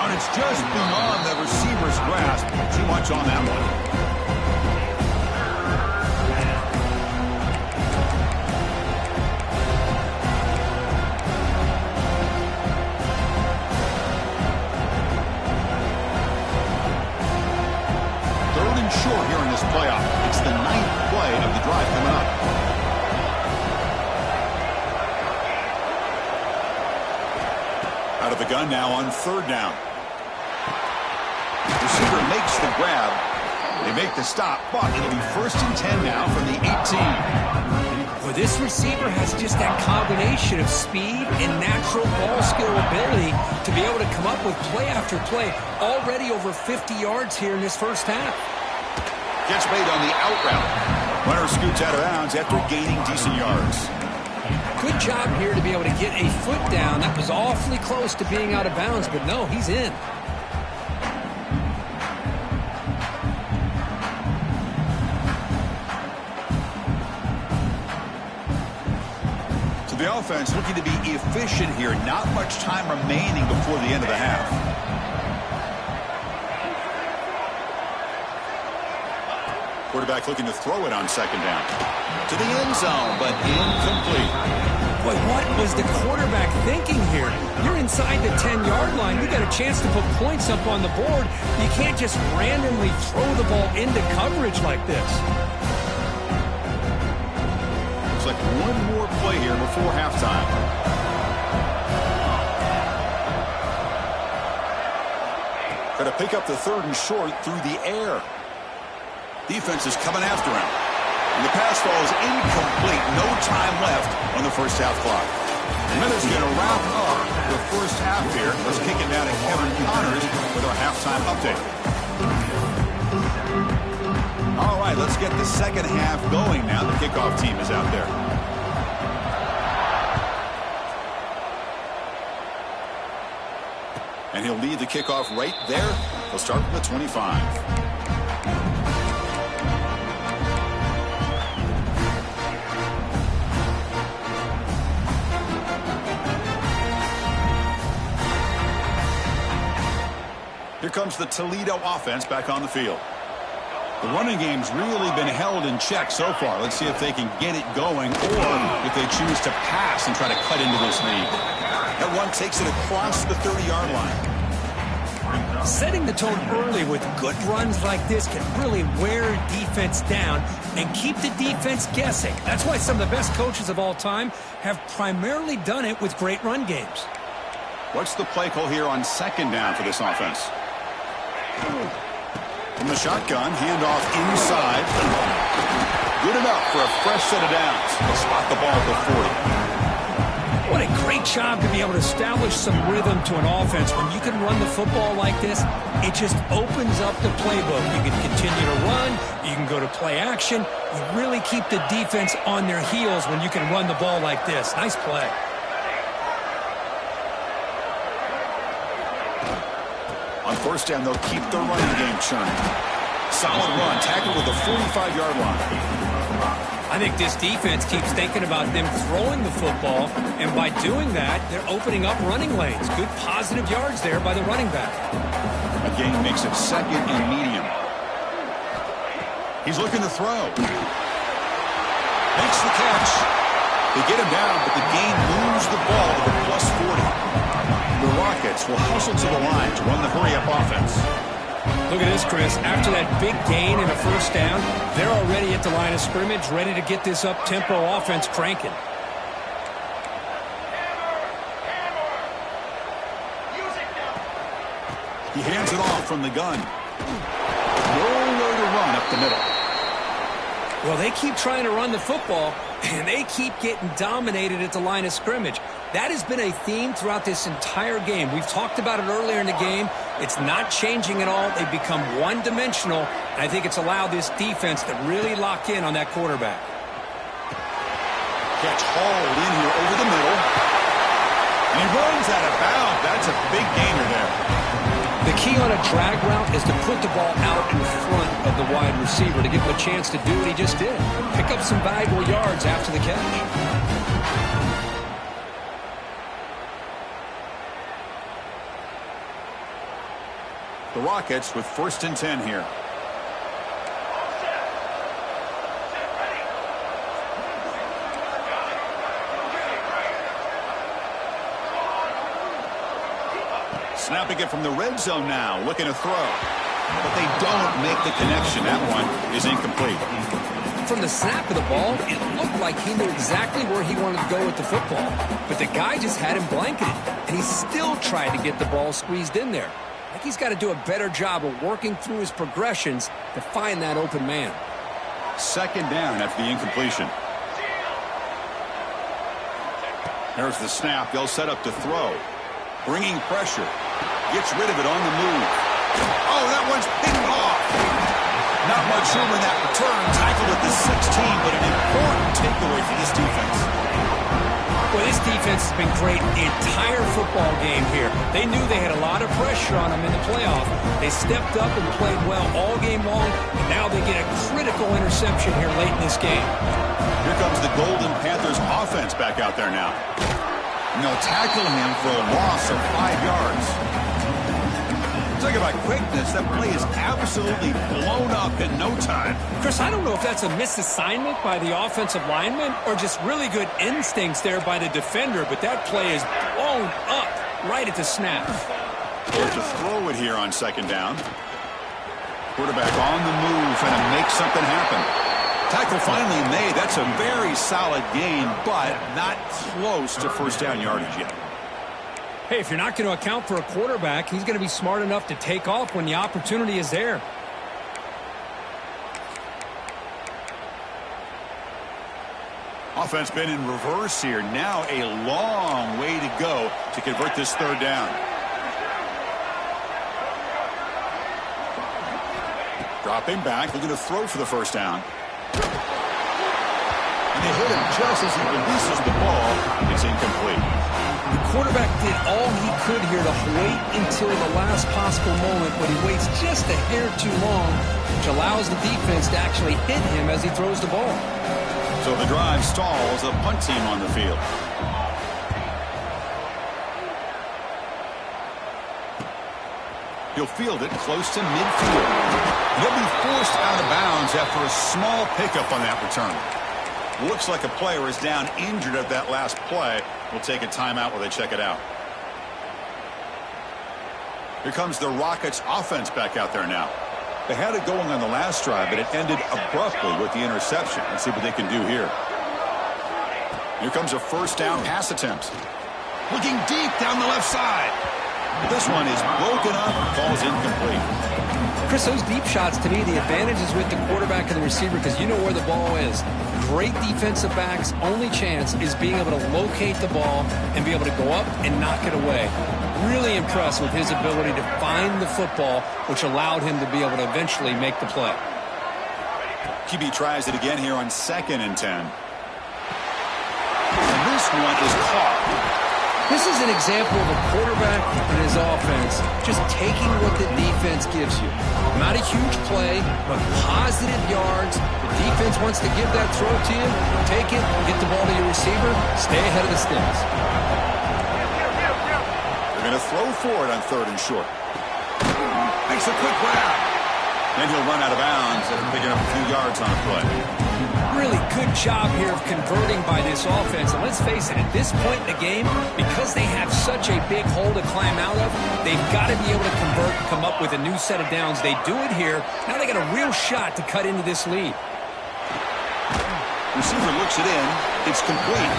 Speaker 1: And it's just beyond the receiver's grasp. Too much on that one. Short here in this playoff. It's the 9th play of the drive coming up. Out of the gun now on 3rd down. Receiver makes the grab. They make the stop, but it'll be 1st and 10 now from the 18.
Speaker 2: Well, this receiver has just that combination of speed and natural ball skill ability to be able to come up with play after play. Already over 50 yards here in this 1st half.
Speaker 1: Gets made on the out route. Runner scoots out of bounds after gaining decent yards.
Speaker 2: Good job here to be able to get a foot down. That was awfully close to being out of bounds, but no, he's in.
Speaker 1: So the offense looking to be efficient here. Not much time remaining before the end of the half. Quarterback looking to throw it on 2nd down. To the end zone, but incomplete.
Speaker 2: Boy, what was the quarterback thinking here? You're inside the 10-yard line. You got a chance to put points up on the board. You can't just randomly throw the ball into coverage like this.
Speaker 1: Looks like one more play here before halftime. Got to pick up the 3rd and short through the air. Defense is coming after him. And the pass falls incomplete. No time left on the 1st half clock. And then it's going to wrap up the first half here. Let's kick it down to Kevin Connors with our halftime update. All right, let's get the second half going now. The kickoff team is out there. And he'll lead the kickoff right there. He'll start from the 25. Here comes the Toledo offense back on the field. The running game's really been held in check so far. Let's see if they can get it going or if they choose to pass and try to cut into this lead. That one takes it across the 30-yard line.
Speaker 2: Setting the tone early with good runs like this can really wear defense down and keep the defense guessing. That's why some of the best coaches of all time have primarily done it with great run games.
Speaker 1: What's the play call here on second down for this offense? From the shotgun, handoff inside. Good enough for a fresh set of downs. They'll spot the ball at the 40.
Speaker 2: What a great job to be able to establish some rhythm to an offense. When you can run the football like this, it just opens up the playbook. You can continue to run. You can go to play action. You really keep the defense on their heels when you can run the ball like this. Nice play.
Speaker 1: On first down, they'll keep the running game churning. Solid run, tackled with the 45-yard line.
Speaker 2: I think this defense keeps thinking about them throwing the football, and by doing that, they're opening up running lanes. Good positive yards there by the running back.
Speaker 1: A gain makes it second and medium. He's looking to throw. Makes the catch. They get him down, but the gain moves the ball to the plus 40. The Rockets will hustle to the line to run the hurry-up offense.
Speaker 2: Look at this, Chris. After that big gain and a first down, they're already at the line of scrimmage, ready to get this up-tempo offense cranking.
Speaker 1: He hands it off from the gun. Nowhere to run up the middle.
Speaker 2: Well, they keep trying to run the football, and they keep getting dominated at the line of scrimmage. That has been a theme throughout this entire game. We've talked about it earlier in the game. It's not changing at all. They've become one-dimensional, and I think it's allowed this defense to really lock in on that quarterback.
Speaker 1: Catch hauled in here over the middle. And he runs out of bounds. That's a big gainer there.
Speaker 2: The key on a drag route is to put the ball out in front of the wide receiver to give him a chance to do what he just did. Pick up some valuable yards after the catch.
Speaker 1: The Rockets with 1st and 10 here. Snapping it from the red zone now, looking to throw. But they don't make the connection. That one is incomplete.
Speaker 2: From the snap of the ball, it looked like he knew exactly where he wanted to go with the football. But the guy just had him blanketed, and he still tried to get the ball squeezed in there. I think he's got to do a better job of working through his progressions to find that open man.
Speaker 1: Second down after the incompletion. There's the snap. They'll set up to throw. Bringing pressure. Gets rid of it on the move. Oh, that one's picked off. Not much room in that return. Tackled at the 16, but an important takeaway for this defense.
Speaker 2: Well, this defense has been great the entire football game here. They knew they had a lot of pressure on them in the playoff. They stepped up and played well all game long, and now they get a critical interception here late in this game.
Speaker 1: Here comes the Golden Panthers offense back out there now. And they'll tackle him for a loss of 5 yards. Talk about quickness. That play is absolutely blown up in no time.
Speaker 2: Chris, I don't know if that's a misassignment by the offensive lineman or just really good instincts there by the defender, but that play is blown up right at the snap.
Speaker 1: Or to throw it here on second down. Quarterback on the move and to make something happen. Tackle finally made. That's a very solid gain, but not close to first down yardage yet.
Speaker 2: Hey, if you're not going to account for a quarterback, he's going to be smart enough to take off when the opportunity is there.
Speaker 1: Offense been in reverse here. Now a long way to go to convert this third down. Dropping back, looking to throw for the first down. And they hit him just as he releases the ball. It's incomplete.
Speaker 2: The quarterback did all he could here to wait until the last possible moment, but he waits just a hair too long, which allows the defense to actually hit him as he throws the ball.
Speaker 1: So the drive stalls, a punt team on the field. He'll field it close to midfield. He'll be forced out of bounds after a small pickup on that return. Looks like a player is down injured at that last play. We'll take a timeout while they check it out. Here comes the Rockets offense back out there now. They had it going on the last drive, but it ended abruptly with the interception. Let's see what they can do here. Here comes a first down pass attempt. Looking deep down the left side. This one is broken up and falls incomplete.
Speaker 2: Chris, those deep shots, to me, the advantage is with the quarterback and the receiver because you know where the ball is. Great defensive backs' only chance is being able to locate the ball and be able to go up and knock it away. Really impressed with his ability to find the football, which allowed him to be able to eventually make the play.
Speaker 1: QB tries it again here on 2nd and 10. And this one is caught.
Speaker 2: This is an example of a quarterback and his offense just taking what the defense gives you. Not a huge play, but positive yards. The defense wants to give that throw to you. Take it, get the ball to your receiver, stay ahead of the sticks.
Speaker 1: They're going to throw for it on 3rd and short. Makes a quick grab. Then he'll run out of bounds after picking up a few yards on a play.
Speaker 2: Really good job here of converting by this offense. And let's face it, at this point in the game, because they have such a big hole to climb out of, they've got to be able to convert and come up with a new set of downs. They do it here. Now they got a real shot to cut into this lead.
Speaker 1: Receiver looks it in. It's complete.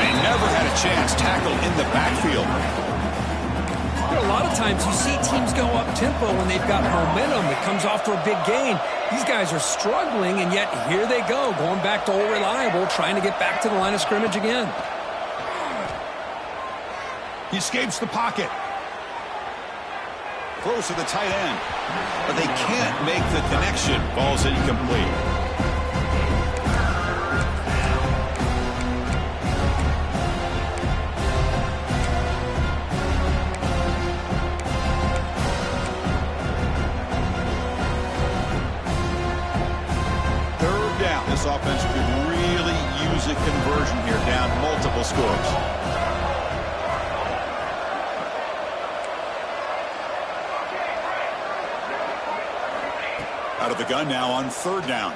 Speaker 1: They never had a chance tackled in the backfield.
Speaker 2: A lot of times you see teams go up-tempo when they've got momentum that comes off to a big gain. These guys are struggling, and yet here they go, going back to old reliable, trying to get back to the line of scrimmage again.
Speaker 1: He escapes the pocket. Throws to the tight end. But they can't make the connection. Ball's incomplete. This offense could really use a conversion here, down multiple scores. Out of the gun now on 3rd down.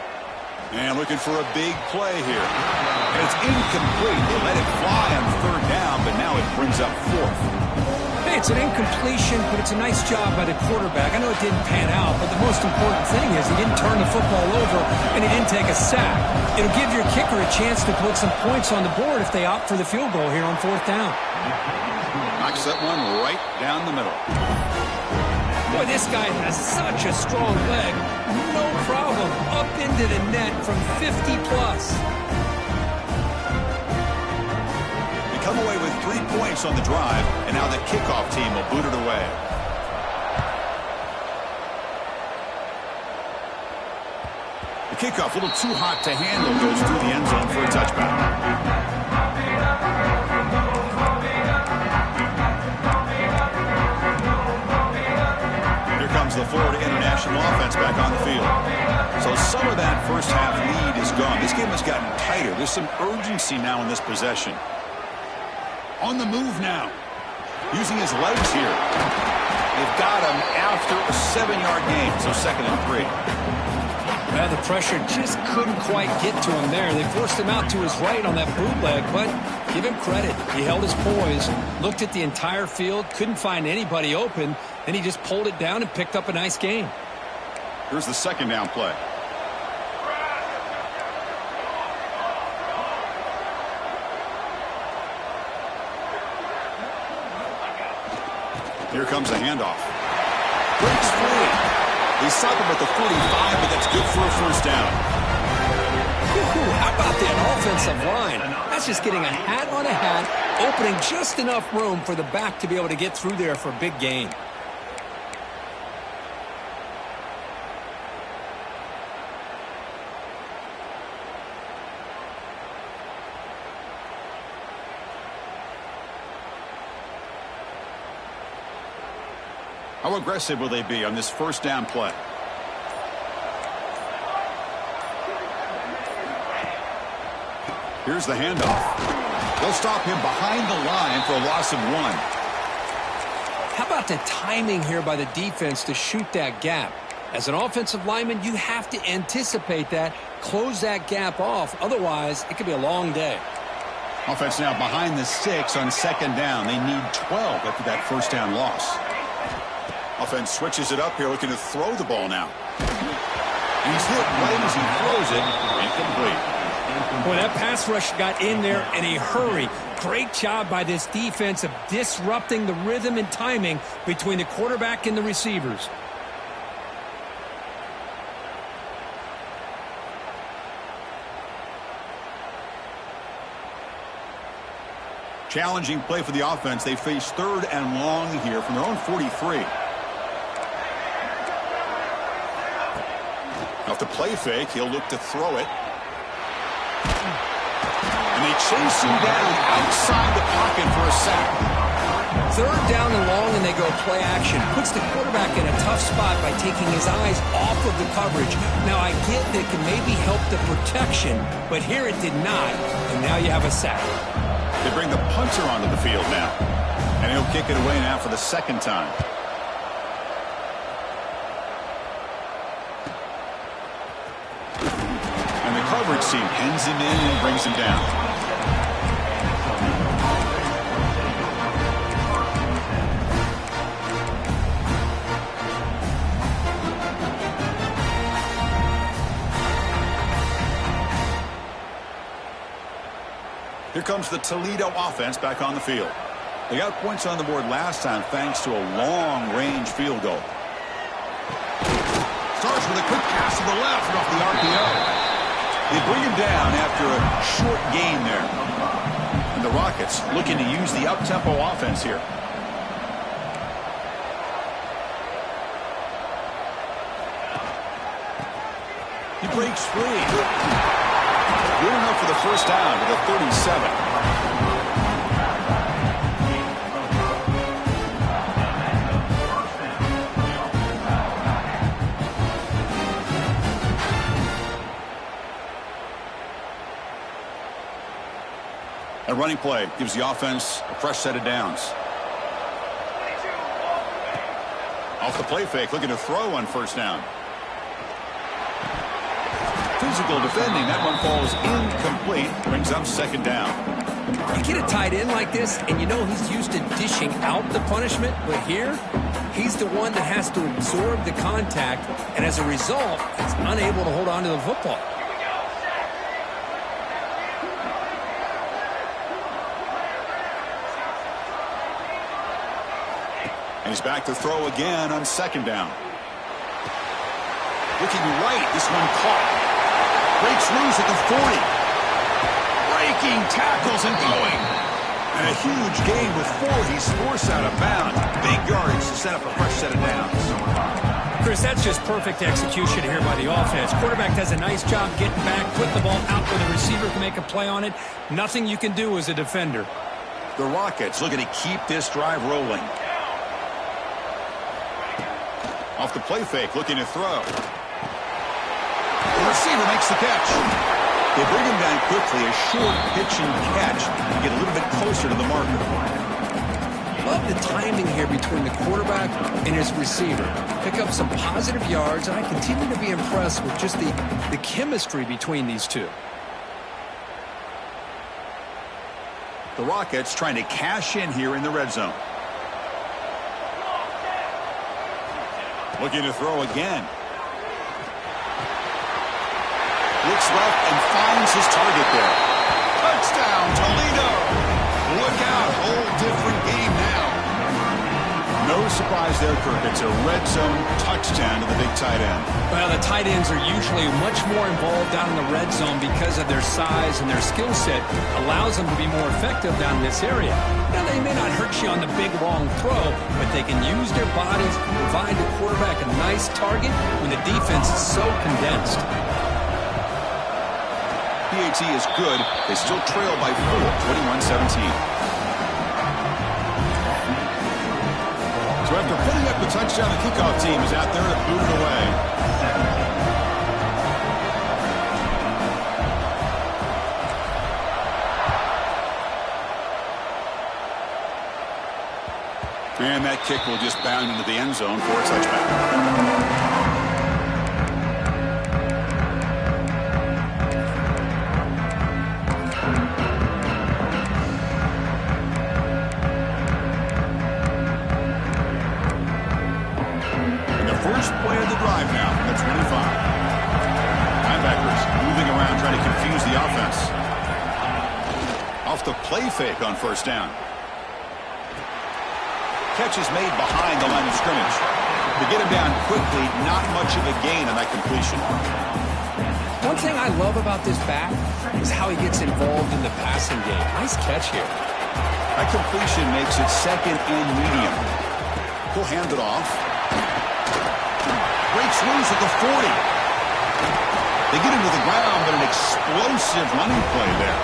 Speaker 1: And looking for a big play here. And it's incomplete. They let it fly on 3rd down, but now it brings up 4th.
Speaker 2: Hey, it's an incompletion, but it's a nice job by the quarterback. I know it didn't pan out, but the most important thing is he didn't turn the football over and he didn't take a sack. It'll give your kicker a chance to put some points on the board if they opt for the field goal here on 4th down.
Speaker 1: Knocks that one right down the middle.
Speaker 2: Boy, this guy has such a strong leg. No problem. Up into the net from 50 plus.
Speaker 1: Come away with 3 points on the drive, and now the kickoff team will boot it away. The kickoff, a little too hot to handle, goes through the end zone for a touchback. Here comes the Florida International offense back on the field. So some of that first half lead is gone. This game has gotten tighter. There's some urgency now in this possession. On the move now. Using his legs here. They've got him after a 7-yard gain, so 2nd and 3.
Speaker 2: Yeah, the pressure just couldn't quite get to him there. They forced him out to his right on that bootleg, but give him credit. He held his poise, looked at the entire field, couldn't find anybody open, then he just pulled it down and picked up a nice gain.
Speaker 1: Here's the 2nd down play. Here comes a handoff. Breaks free. They stop him at the 45, but that's good for a first down.
Speaker 2: Ooh, how about that offensive line? That's just getting a hat on a hat, opening just enough room for the back to be able to get through there for a big gain.
Speaker 1: How aggressive will they be on this first down play? Here's the handoff. They'll stop him behind the line for a loss of 1.
Speaker 2: How about the timing here by the defense to shoot that gap? As an offensive lineman, you have to anticipate that, close that gap off. Otherwise, it could be a long day.
Speaker 1: Offense now behind the 6 on second down. They need 12 after that first down loss. Offense switches it up here, looking to throw the ball now. He's hit right as he throws it. Incomplete.
Speaker 2: Boy, that pass rush got in there in a hurry. Great job by this defense of disrupting the rhythm and timing between the quarterback and the receivers.
Speaker 1: Challenging play for the offense. They face 3rd and long here from their own 43. Off the play fake, he'll look to throw it. And they chase him down outside the pocket for a sack.
Speaker 2: 3rd down and long, and they go play action. Puts the quarterback in a tough spot by taking his eyes off of the coverage. Now, I get that it can maybe help the protection, but here it did not, and now you have a sack.
Speaker 1: They bring the punter onto the field now, and he'll kick it away now for the 2nd time. And the coverage team pins him in and brings him down. Here comes the Toledo offense back on the field. They got points on the board last time thanks to a long-range field goal. Starts with a quick pass to the left and off the RPO. They bring him down after a short gain there. And the Rockets looking to use the up-tempo offense here. He breaks free. Good enough for the first down to the 37. A running play gives the offense a fresh set of downs. Off the play fake, looking to throw on first down. Physical defending. That one falls incomplete. Brings up 2nd down.
Speaker 2: You get a tight end like this, and you know he's used to dishing out the punishment, but here, he's the one that has to absorb the contact, and as a result, he's unable to hold on to the football.
Speaker 1: And he's back to throw again on 2nd down. Looking right, this one caught. Breaks loose at the 40. Breaking tackles and going. And a huge gain with 4. He's forced out of bounds. Big yardage to set up a fresh set of downs.
Speaker 2: Chris, that's just perfect execution here by the offense. Quarterback does a nice job getting back, put the ball out where the receiver can make a play on it. Nothing you can do as a defender.
Speaker 1: The Rockets looking to keep this drive rolling. Off the play fake, looking to throw. The receiver makes the catch. They bring him down quickly, a short pitch and catch to get a little bit closer to the marker.
Speaker 2: Love the timing here between the quarterback and his receiver. Pick up some positive yards, and I continue to be impressed with just the chemistry between these two.
Speaker 1: The Rockets trying to cash in here in the red zone. Looking to throw again. Looks left and finds his target there. Touchdown, Toledo. Look out, whole different game now. No surprise there, Kirk. It's a red zone touchdown to the big tight end.
Speaker 2: Well, the tight ends are usually much more involved down in the red zone because of their size and their skill set allows them to be more effective down in this area. Now, they may not hurt you on the big, long throw, but they can use their bodies to provide the quarterback a nice target when the defense is so condensed.
Speaker 1: PAT is good. They still trail by 4, 21-17. So after putting up the touchdown, the kickoff team is out there to boot it away. And that kick will just bound into the end zone for a touchback. First play of the drive now at 25. Linebackers moving around trying to confuse the offense. Off the play fake on first down. Catch is made behind the line of scrimmage. To get him down quickly, not much of a gain on that completion.
Speaker 2: One thing I love about this back is how he gets involved in the passing game. Nice catch here.
Speaker 1: That completion makes it second and medium. He'll hand it off. Breaks loose at the 40. They get into the ground, but an explosive running play there.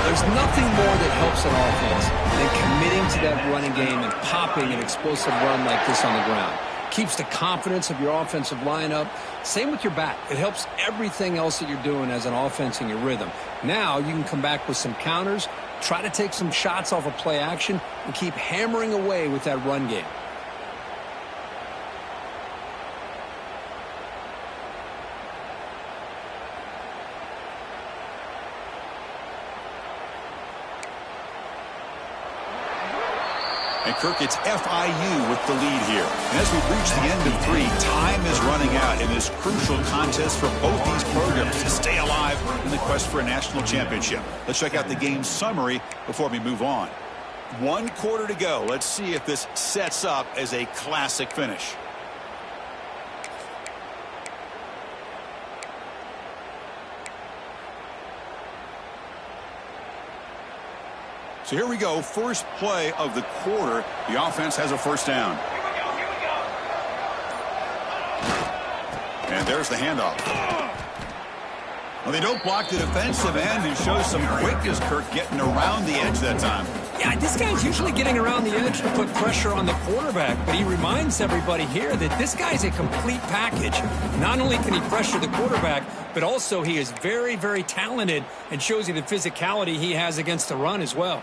Speaker 2: There's nothing more that helps an offense than committing to that running game and popping an explosive run like this on the ground. Keeps the confidence of your offensive lineup. Same with your back. It helps everything else that you're doing as an offense in your rhythm. Now you can come back with some counters, try to take some shots off of play action, and keep hammering away with that run game.
Speaker 1: And Kirk, it's FIU with the lead here. And as we've reached the end of 3, time is running out in this crucial contest for both these programs to stay alive in the quest for a national championship. Let's check out the game summary before we move on. 1 quarter to go. Let's see if this sets up as a classic finish. So here we go, first play of the quarter. The offense has a first down. And there's the handoff. Well, they don't block the defensive end and show some quickness, Kirk, getting around the edge that time.
Speaker 2: Yeah, this guy's usually getting around the edge to put pressure on the quarterback, but he reminds everybody here that this guy's a complete package. Not only can he pressure the quarterback, but also he is very, very talented and shows you the physicality he has against the run as well.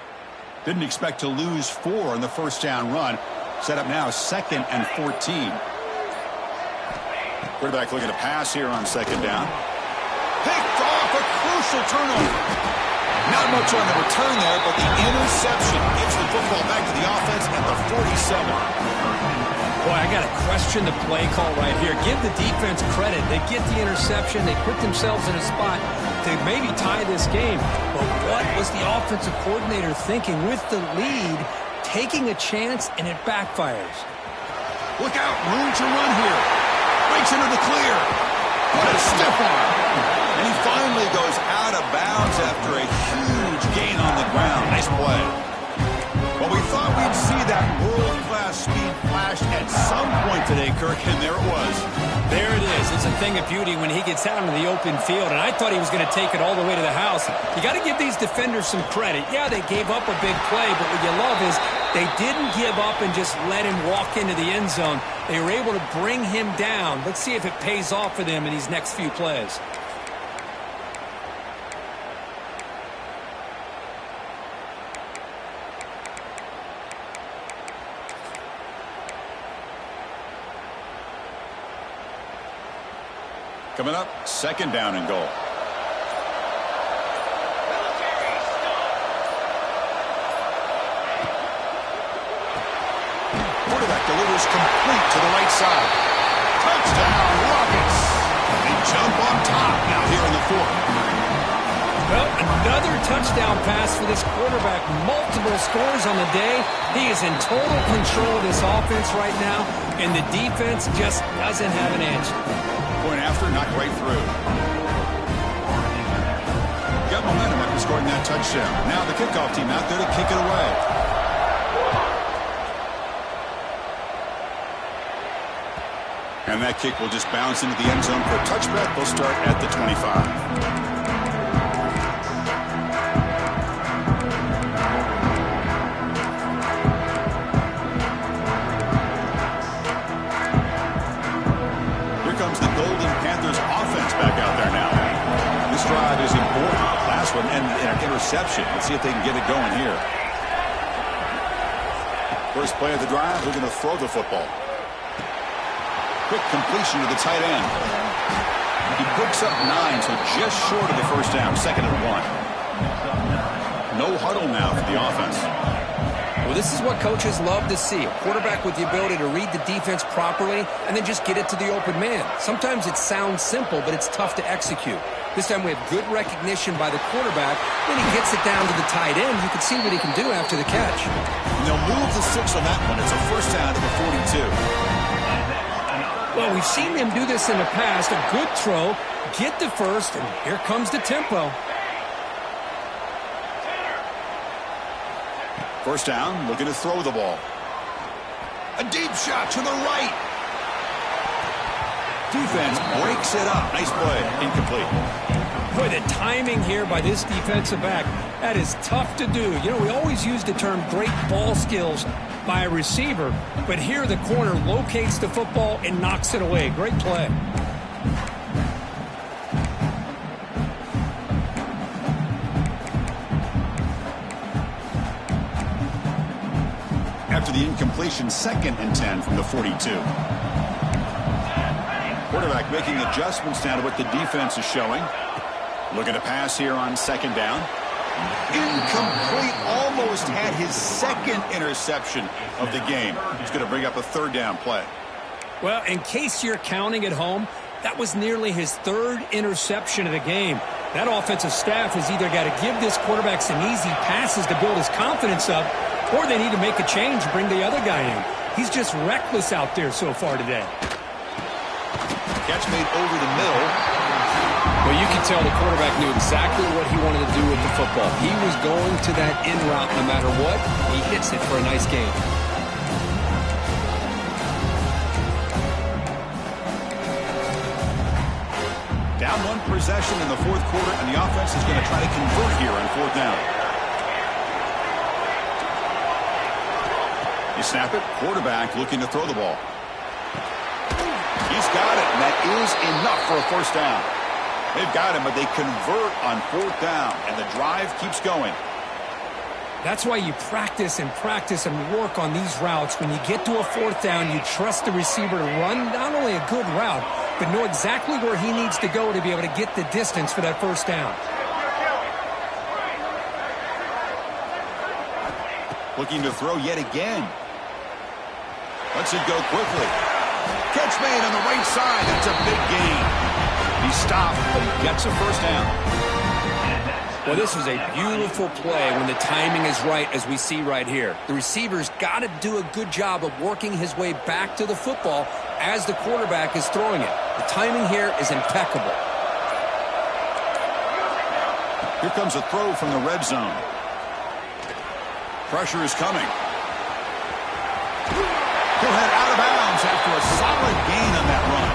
Speaker 1: Didn't expect to lose 4 on the first down run. Set up now 2nd and 14. Quarterback looking to pass here on 2nd down. Picked off, a crucial turnover. Not much on the return there, but the interception gives the football back to the offense at the 47.
Speaker 2: Boy, I got to question the play call right here. Give the defense credit. They get the interception. They put themselves in a spot to maybe tie this game. But what was the offensive coordinator thinking with the lead, taking a chance, and it backfires?
Speaker 1: Look out, room to run here. Breaks into the clear. What a stiff arm. And he finally goes out of bounds after a huge gain on the ground. Nice play. Well, we thought we'd see that world-class speed flash at some point today, Kirk, and there it was.
Speaker 2: There it is. It's a thing of beauty when he gets out into the open field, and I thought he was going to take it all the way to the house. You got to give these defenders some credit. Yeah, they gave up a big play, but what you love is they didn't give up and just let him walk into the end zone. They were able to bring him down. Let's see if it pays off for them in these next few plays.
Speaker 1: Coming up, 2nd down and goal. Quarterback delivers complete to the right side. Touchdown, Rockets. They jump on top now here in the 4th.
Speaker 2: Well, another touchdown pass for this quarterback. Multiple scores on the day. He is in total control of this offense right now, and the defense just doesn't have an answer.
Speaker 1: Point after, knocked right through. Got momentum after scoring that touchdown. Now the kickoff team out there to kick it away. And that kick will just bounce into the end zone for a touchback. They'll start at the 25. Drive is important. Last one and an interception. Let's see if they can get it going here. First play of the drive, they're going to throw the football. Quick completion to the tight end. He picks up 9, so just short of the first down. 2nd and 1. No huddle now for the offense.
Speaker 3: Well, this is what coaches love to see. A quarterback with the ability to read the defense properly and then just get it to the open man. Sometimes it sounds simple, but it's tough to execute. This time we have good recognition by the quarterback. When he gets it down to the tight end, you can see what he can do after the catch.
Speaker 1: And they'll move the 6 on that one. It's a first down to the 42.
Speaker 2: Well, we've seen them do this in the past. A good throw, get the first, and here comes the tempo.
Speaker 1: First down, looking to throw the ball. A deep shot to the right. Defense breaks it up. Nice play. Incomplete.
Speaker 2: Boy, the timing here by this defensive back, that is tough to do. You know, we always use the term great ball skills by a receiver, but here the corner locates the football and knocks it away. Great play.
Speaker 1: After the incompletion, 2nd and 10 from the 42. Quarterback making adjustments now to what the defense is showing. Looking to pass here on 2nd down. Incomplete. Almost had his 2nd interception of the game. He's going to bring up a 3rd down play.
Speaker 2: Well, in case you're counting at home, that was nearly his 3rd interception of the game. That offensive staff has either got to give this quarterback some easy passes to build his confidence up, or they need to make a change and bring the other guy in. He's just reckless out there so far today.
Speaker 1: Catch made over the middle.
Speaker 3: Well, you can tell the quarterback knew exactly what he wanted to do with the football. He was going to that in route no matter what. He hits it for a nice gain.
Speaker 1: Down 1 possession in the 4th quarter, and the offense is going to try to convert here on 4th down. You snap it. Quarterback looking to throw the ball. He's got it, and that is enough for a first down. They've got him, but they convert on 4th down, and the drive keeps going.
Speaker 2: That's why you practice and work on these routes. When you get to a 4th down, you trust the receiver to run not only a good route, but know exactly where he needs to go to be able to get the distance for that first down.
Speaker 1: Looking to throw yet again. Lets it go quickly. Catch made on the right side. That's a big gain. He stopped, but he gets a first down.
Speaker 3: Well, this was a beautiful play when the timing is right, as we see right here. The receiver's got to do a good job of working his way back to the football as the quarterback is throwing it. The timing here is impeccable.
Speaker 1: Here comes a throw from the red zone. Pressure is coming. He'll head out of bounds after a solid gain on that run.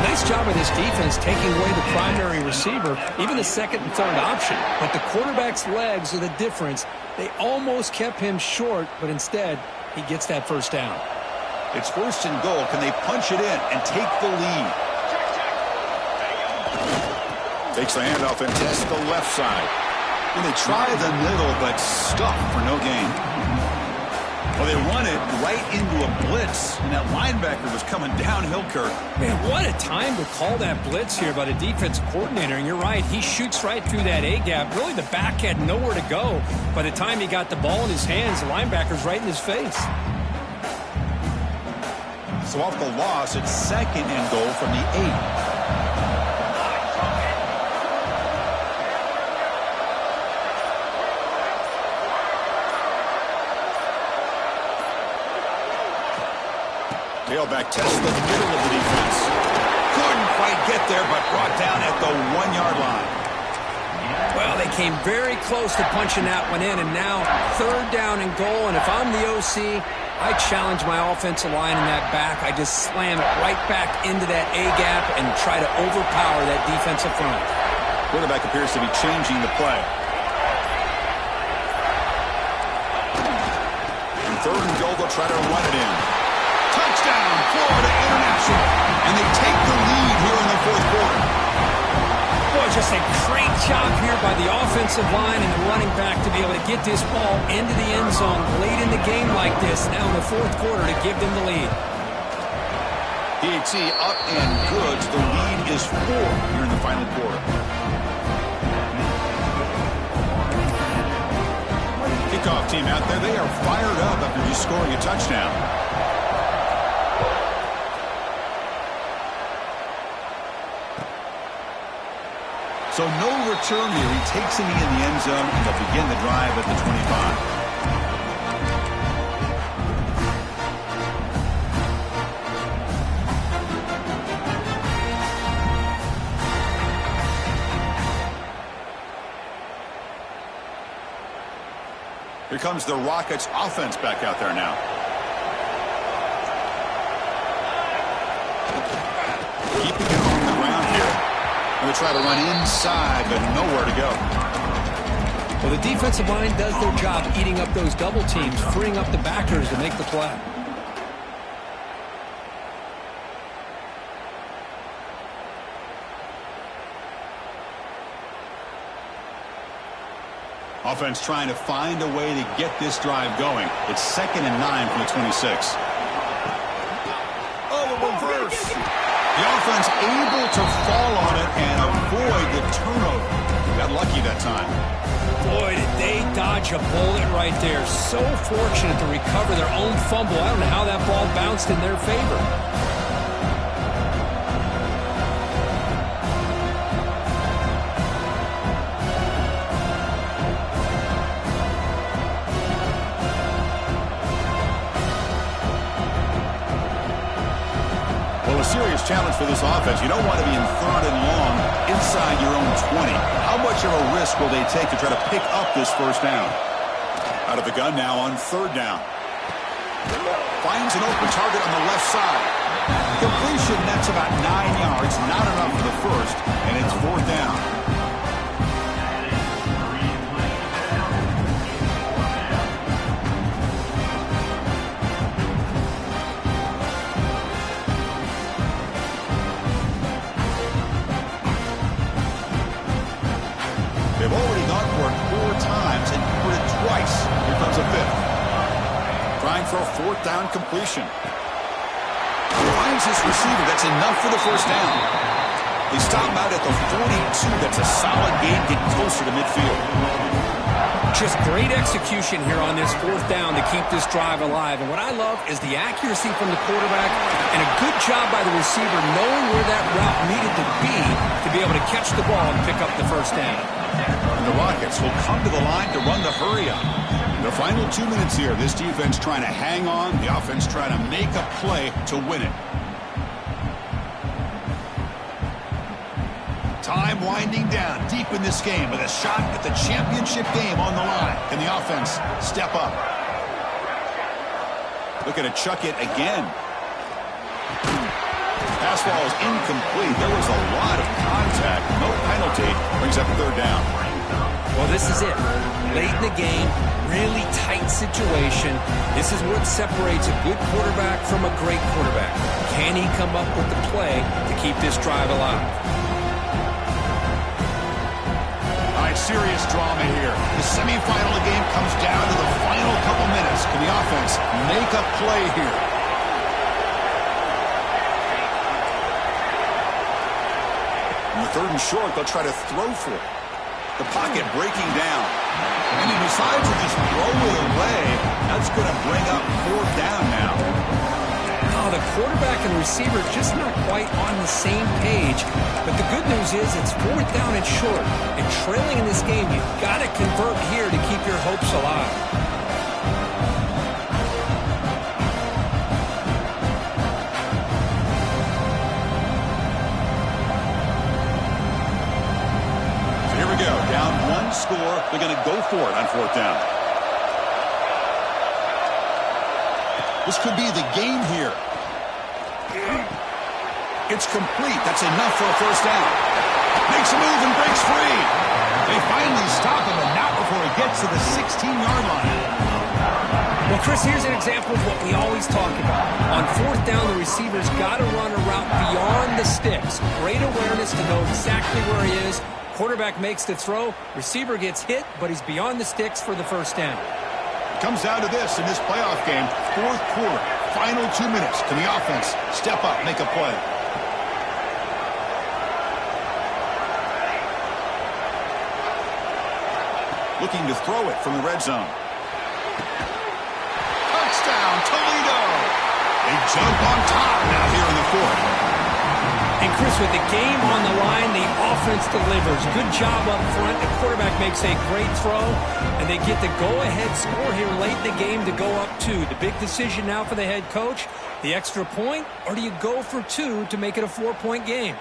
Speaker 2: Nice job of this defense taking away the primary receiver, even the 2nd and 3rd option. But the quarterback's legs are the difference. They almost kept him short, but instead, he gets that first down.
Speaker 1: It's 1st and goal. Can they punch it in and take the lead? Takes the handoff and tests the left side. And they try the middle, but stuck for no gain. Well, they run it right into a blitz, and that linebacker was coming downhill, Kirk.
Speaker 2: Man, what a time to call that blitz here by the defensive coordinator. And you're right, he shoots right through that A-gap. Really, the back had nowhere to go. By the time he got the ball in his hands, the linebacker's right in his face.
Speaker 1: So off the loss, it's 2nd and goal from the 8. Tailback tests the middle of the defense. Couldn't quite get there, but brought down at the 1-yard line.
Speaker 3: Well, they came very close to punching that one in, and now 3rd down and goal. And if I'm the OC, I challenge my offensive line in that back. I just slam it right back into that A-gap and try to overpower that defensive front.
Speaker 1: Quarterback appears to be changing the play. On 3rd and goal, they'll try to run it in. Touchdown, Florida International. And they take the lead here in the 4th quarter.
Speaker 3: Boy, just a great job here by the offensive line and the running back to be able to get this ball into the end zone late in the game like this, now in the 4th quarter, to give them the lead.
Speaker 1: PAT up and good. The lead is 4 here in the final quarter. Kickoff team out there. They are fired up after just scoring a touchdown. So no return here. He takes it in the end zone, and they'll begin the drive at the 25. Here comes the Rockets offense back out there now. Keeping it on the ground here. Going to try to run inside, but nowhere to go.
Speaker 3: Well, the defensive line does their job eating up those double teams, freeing up the backers to make the play.
Speaker 1: Offense trying to find a way to get this drive going. It's 2nd and 9 from the 26. Oh, a reverse. The offense able to fall on it and avoid the turnover. Got lucky that time.
Speaker 3: Boy, did they dodge a bullet right there. So fortunate to recover their own fumble. I don't know how that ball bounced in their favor.
Speaker 1: A serious challenge for this offense. You don't want to be in 3rd and long inside your own 20. How much of a risk will they take to try to pick up this 1st down? Out of the gun now on 3rd down. Finds an open target on the left side. Completion, that's about 9 yards. Not enough for the 1st, and it's 4th down. They've already gone for it 4 times and for it twice. Here comes a 5th. Trying for a 4th down completion. Finds his receiver. That's enough for the 1st down. They stop him out at the 42. That's a solid gain, getting closer to midfield.
Speaker 3: Just great execution here on this 4th down to keep this drive alive. And what I love is the accuracy from the quarterback and a good job by the receiver knowing where that route needed to be able to catch the ball and pick up the 1st down.
Speaker 1: And the Rockets will come to the line to run the hurry-up. The final 2 minutes here. This defense trying to hang on. The offense trying to make a play to win it. Time winding down deep in this game with a shot at the championship game on the line. Can the offense step up? Looking to chuck it again. Pass ball is incomplete. There was a lot of contact. No penalty. Brings up 3rd down.
Speaker 3: Well, this is it. Late in the game, really tight situation. This is what separates a good quarterback from a great quarterback. Can he come up with the play to keep this drive alive?
Speaker 1: All right, serious drama here. The semifinal of the game comes down to the final couple minutes. Can the offense make a play here? In the 3rd and short, they'll try to throw for it. The pocket breaking down. And he decides to just throw it away. That's going to bring up 4th down now.
Speaker 3: Oh, the quarterback and receiver just not quite on the same page. But the good news is it's 4th down and short. And trailing in this game, you've got to convert here to keep your hopes alive.
Speaker 1: They're going to go for it on 4th down. This could be the game here. It's complete. That's enough for a 1st down. Makes a move and breaks free. They finally stop him, and not before he gets to the 16-yard line.
Speaker 2: Well, Chris, here's an example of what we always talk about. On 4th down, the receiver's got to run a route beyond the sticks. Great awareness to know exactly where he is. Quarterback makes the throw. Receiver gets hit, but he's beyond the sticks for the 1st down.
Speaker 1: It comes down to this in this playoff game. 4th quarter, final 2 minutes. Can the offense step up, make a play? Looking to throw it from the red zone. Touchdown, Toledo! They jump on top now here in the 4th.
Speaker 2: And Chris, with the game on the line, the offense delivers. Good job up front. The quarterback makes a great throw, and they get the go-ahead score here late in the game to go up 2. The big decision now for the head coach, the extra point, or do you go for 2 to make it a 4-point game?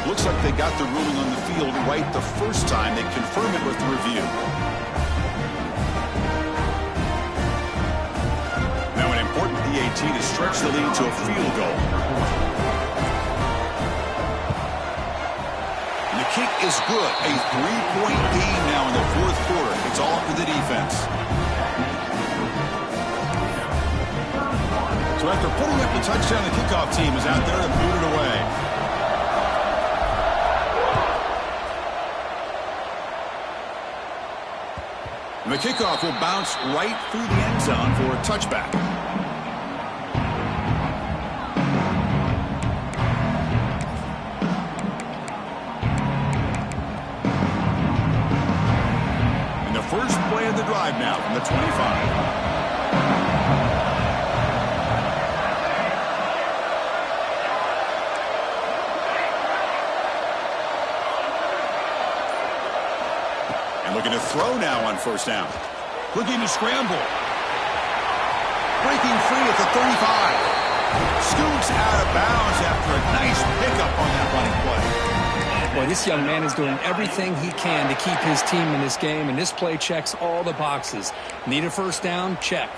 Speaker 1: Looks like they got the ruling on the field right the first time. They confirm it with the review. Now an important PAT to stretch the lead to a field goal. And the kick is good. A 3-point game now in the 4th quarter. It's all up to the defense. So after putting up the touchdown, the kickoff team is out there to boot it away. The kickoff will bounce right through the end zone for a touchback. And the first play of the drive now from the 25. Looking to throw now on 1st down. Looking to scramble. Breaking free at the 35. Scoots out of bounds after a nice pickup on that running play.
Speaker 2: Boy, this young man is doing everything he can to keep his team in this game, and this play checks all the boxes. Need a 1st down? Check.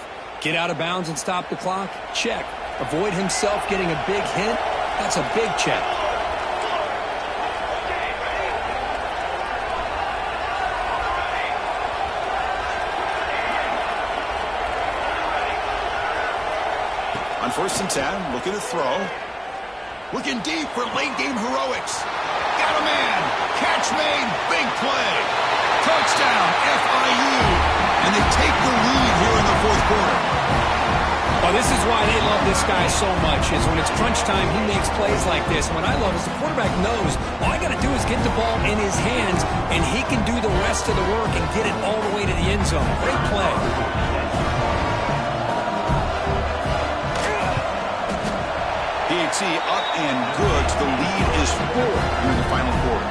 Speaker 2: Get out of bounds and stop the clock? Check. Avoid himself getting a big hit? That's a big check.
Speaker 1: On 1st and 10, looking to throw. Looking deep for late-game heroics. Got a man. Catch made. Big play. Touchdown, FIU. And they take the lead here in the 4th quarter.
Speaker 2: Well, this is why they love this guy so much, is when it's crunch time, he makes plays like this. What I love is the quarterback knows all I got to do is get the ball in his hands, and he can do the rest of the work and get it all the way to the end zone. Great play.
Speaker 1: PAT up and good. The lead is 4 here in the final quarter.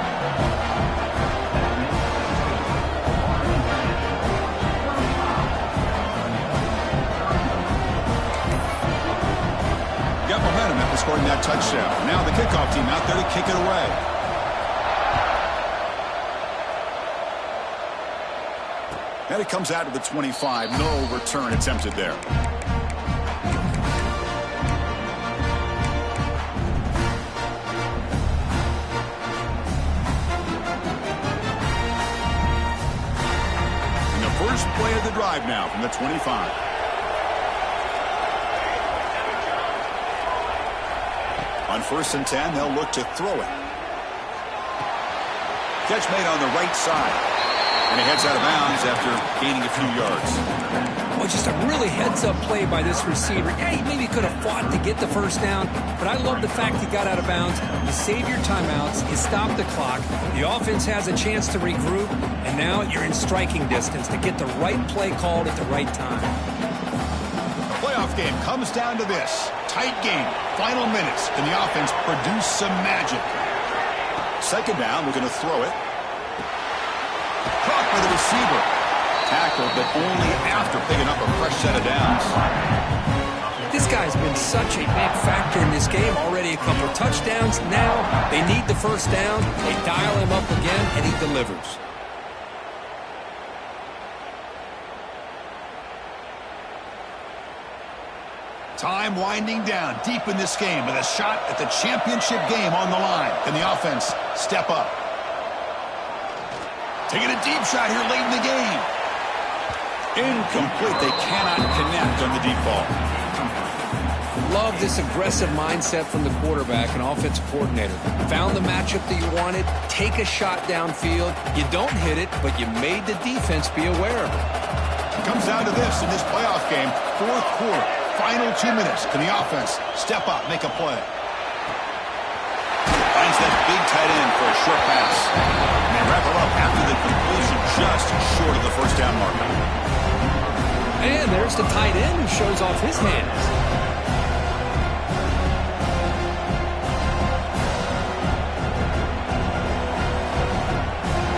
Speaker 1: Got momentum after scoring that touchdown. Now the kickoff team out there to kick it away. And it comes out to the 25. No return attempted there. First play of the drive now from the 25. On 1st and 10, they'll look to throw it. Catch made on the right side. And he heads out of bounds after gaining a few yards.
Speaker 2: Well, just a really heads-up play by this receiver. Yeah, he maybe could have fought to get the 1st down, but I love the fact he got out of bounds. You save your timeouts, you stop the clock, the offense has a chance to regroup, and now you're in striking distance to get the right play called at the right time.
Speaker 1: Playoff game comes down to this. Tight game, final minutes. Can the offense produce some magic? 2nd down, we're going to throw it. Caught by the receiver. Tackled, but only after picking up a fresh set of downs.
Speaker 3: This guy's been such a big factor in this game. Already a couple touchdowns. Now they need the first down. They dial him up again, and he delivers.
Speaker 1: Time winding down deep in this game with a shot at the championship game on the line. Can the offense step up? Taking a deep shot here late in the game. Incomplete. They cannot connect on the deep ball.
Speaker 3: Love this aggressive mindset from the quarterback and offensive coordinator. Found the matchup that you wanted. Take a shot downfield. You don't hit it, but you made the defense be aware of it.
Speaker 1: It comes down to this in this playoff game. Fourth quarter. Final 2 minutes. Can the offense step up, make a play? Finds that big tight end for a short pass. And they wrap it up after the completion, just short of the first down marker.
Speaker 2: And there's the tight end who shows off his hands.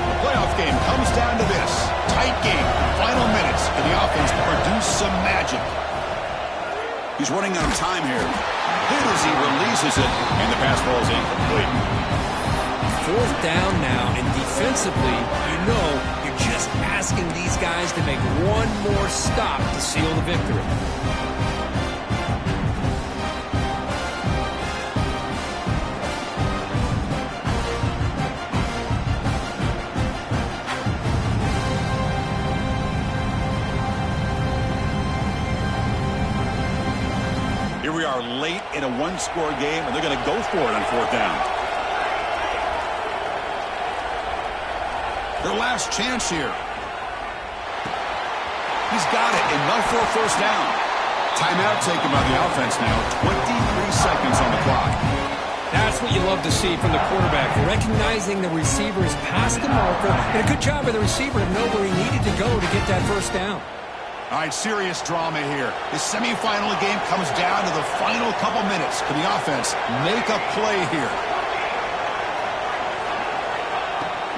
Speaker 1: The playoff game comes down to this. Tight game. Final minutes. Can the offense produce some magic? He's running out of time here. Hit as he releases it, and the pass ball is incomplete.
Speaker 3: Fourth down now, and defensively, you know you're just asking these guys to make one more stop to seal the victory.
Speaker 1: Here we are late in a one-score game, and they're going to go for it on fourth down. Their last chance here. He's got it, enough for a first down. Timeout taken by the offense now. 23 seconds on the clock.
Speaker 2: That's what you love to see from the quarterback. Recognizing the receiver is past the marker, and a good job by the receiver to know where he needed to go to get that first down.
Speaker 1: All right, serious drama here. The semifinal game comes down to the final couple minutes. Can the offense make a play here?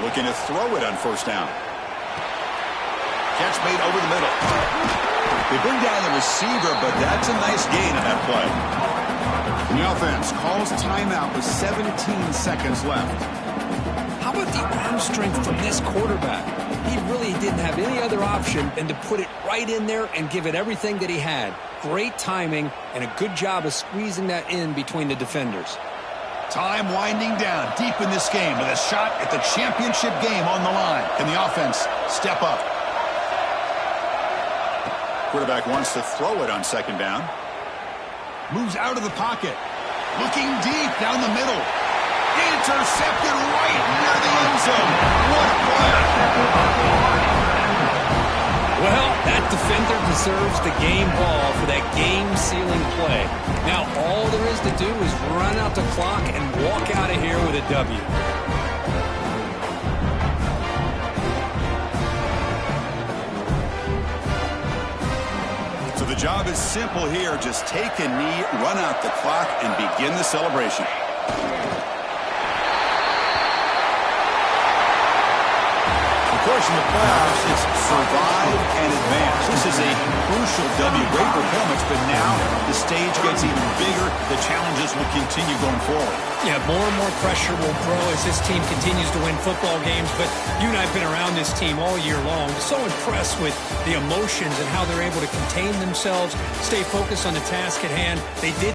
Speaker 1: Looking to throw it on first down. Catch made over the middle. They bring down the receiver, but that's a nice gain on that play. And the offense calls timeout with 17 seconds left.
Speaker 3: How about the arm strength from this quarterback? He really didn't have any other option than to put it right in there and give it everything that he had. Great timing and a good job of squeezing that in between the defenders.
Speaker 1: Time winding down deep in this game with a shot at the championship game on the line. Can the offense step up? Quarterback wants to throw it on second down. Moves out of the pocket. Looking deep down the middle. Intercepted right near the end zone. What a play.
Speaker 3: Well, that defender deserves the game ball for that game-sealing play. Now, all there is to do is run out the clock and walk out of here with a W.
Speaker 1: So the job is simple here. Just take a knee, run out the clock, and begin the celebration. Of course, in the playoffs, it's survive and advance. This is a crucial W. Great performance, but now the stage gets even bigger. The challenges will continue going forward.
Speaker 2: Yeah, more and more pressure will grow as this team continues to win football games, but you and I have been around this team all year long. So impressed with the emotions and how they're able to contain themselves, stay focused on the task at hand. They did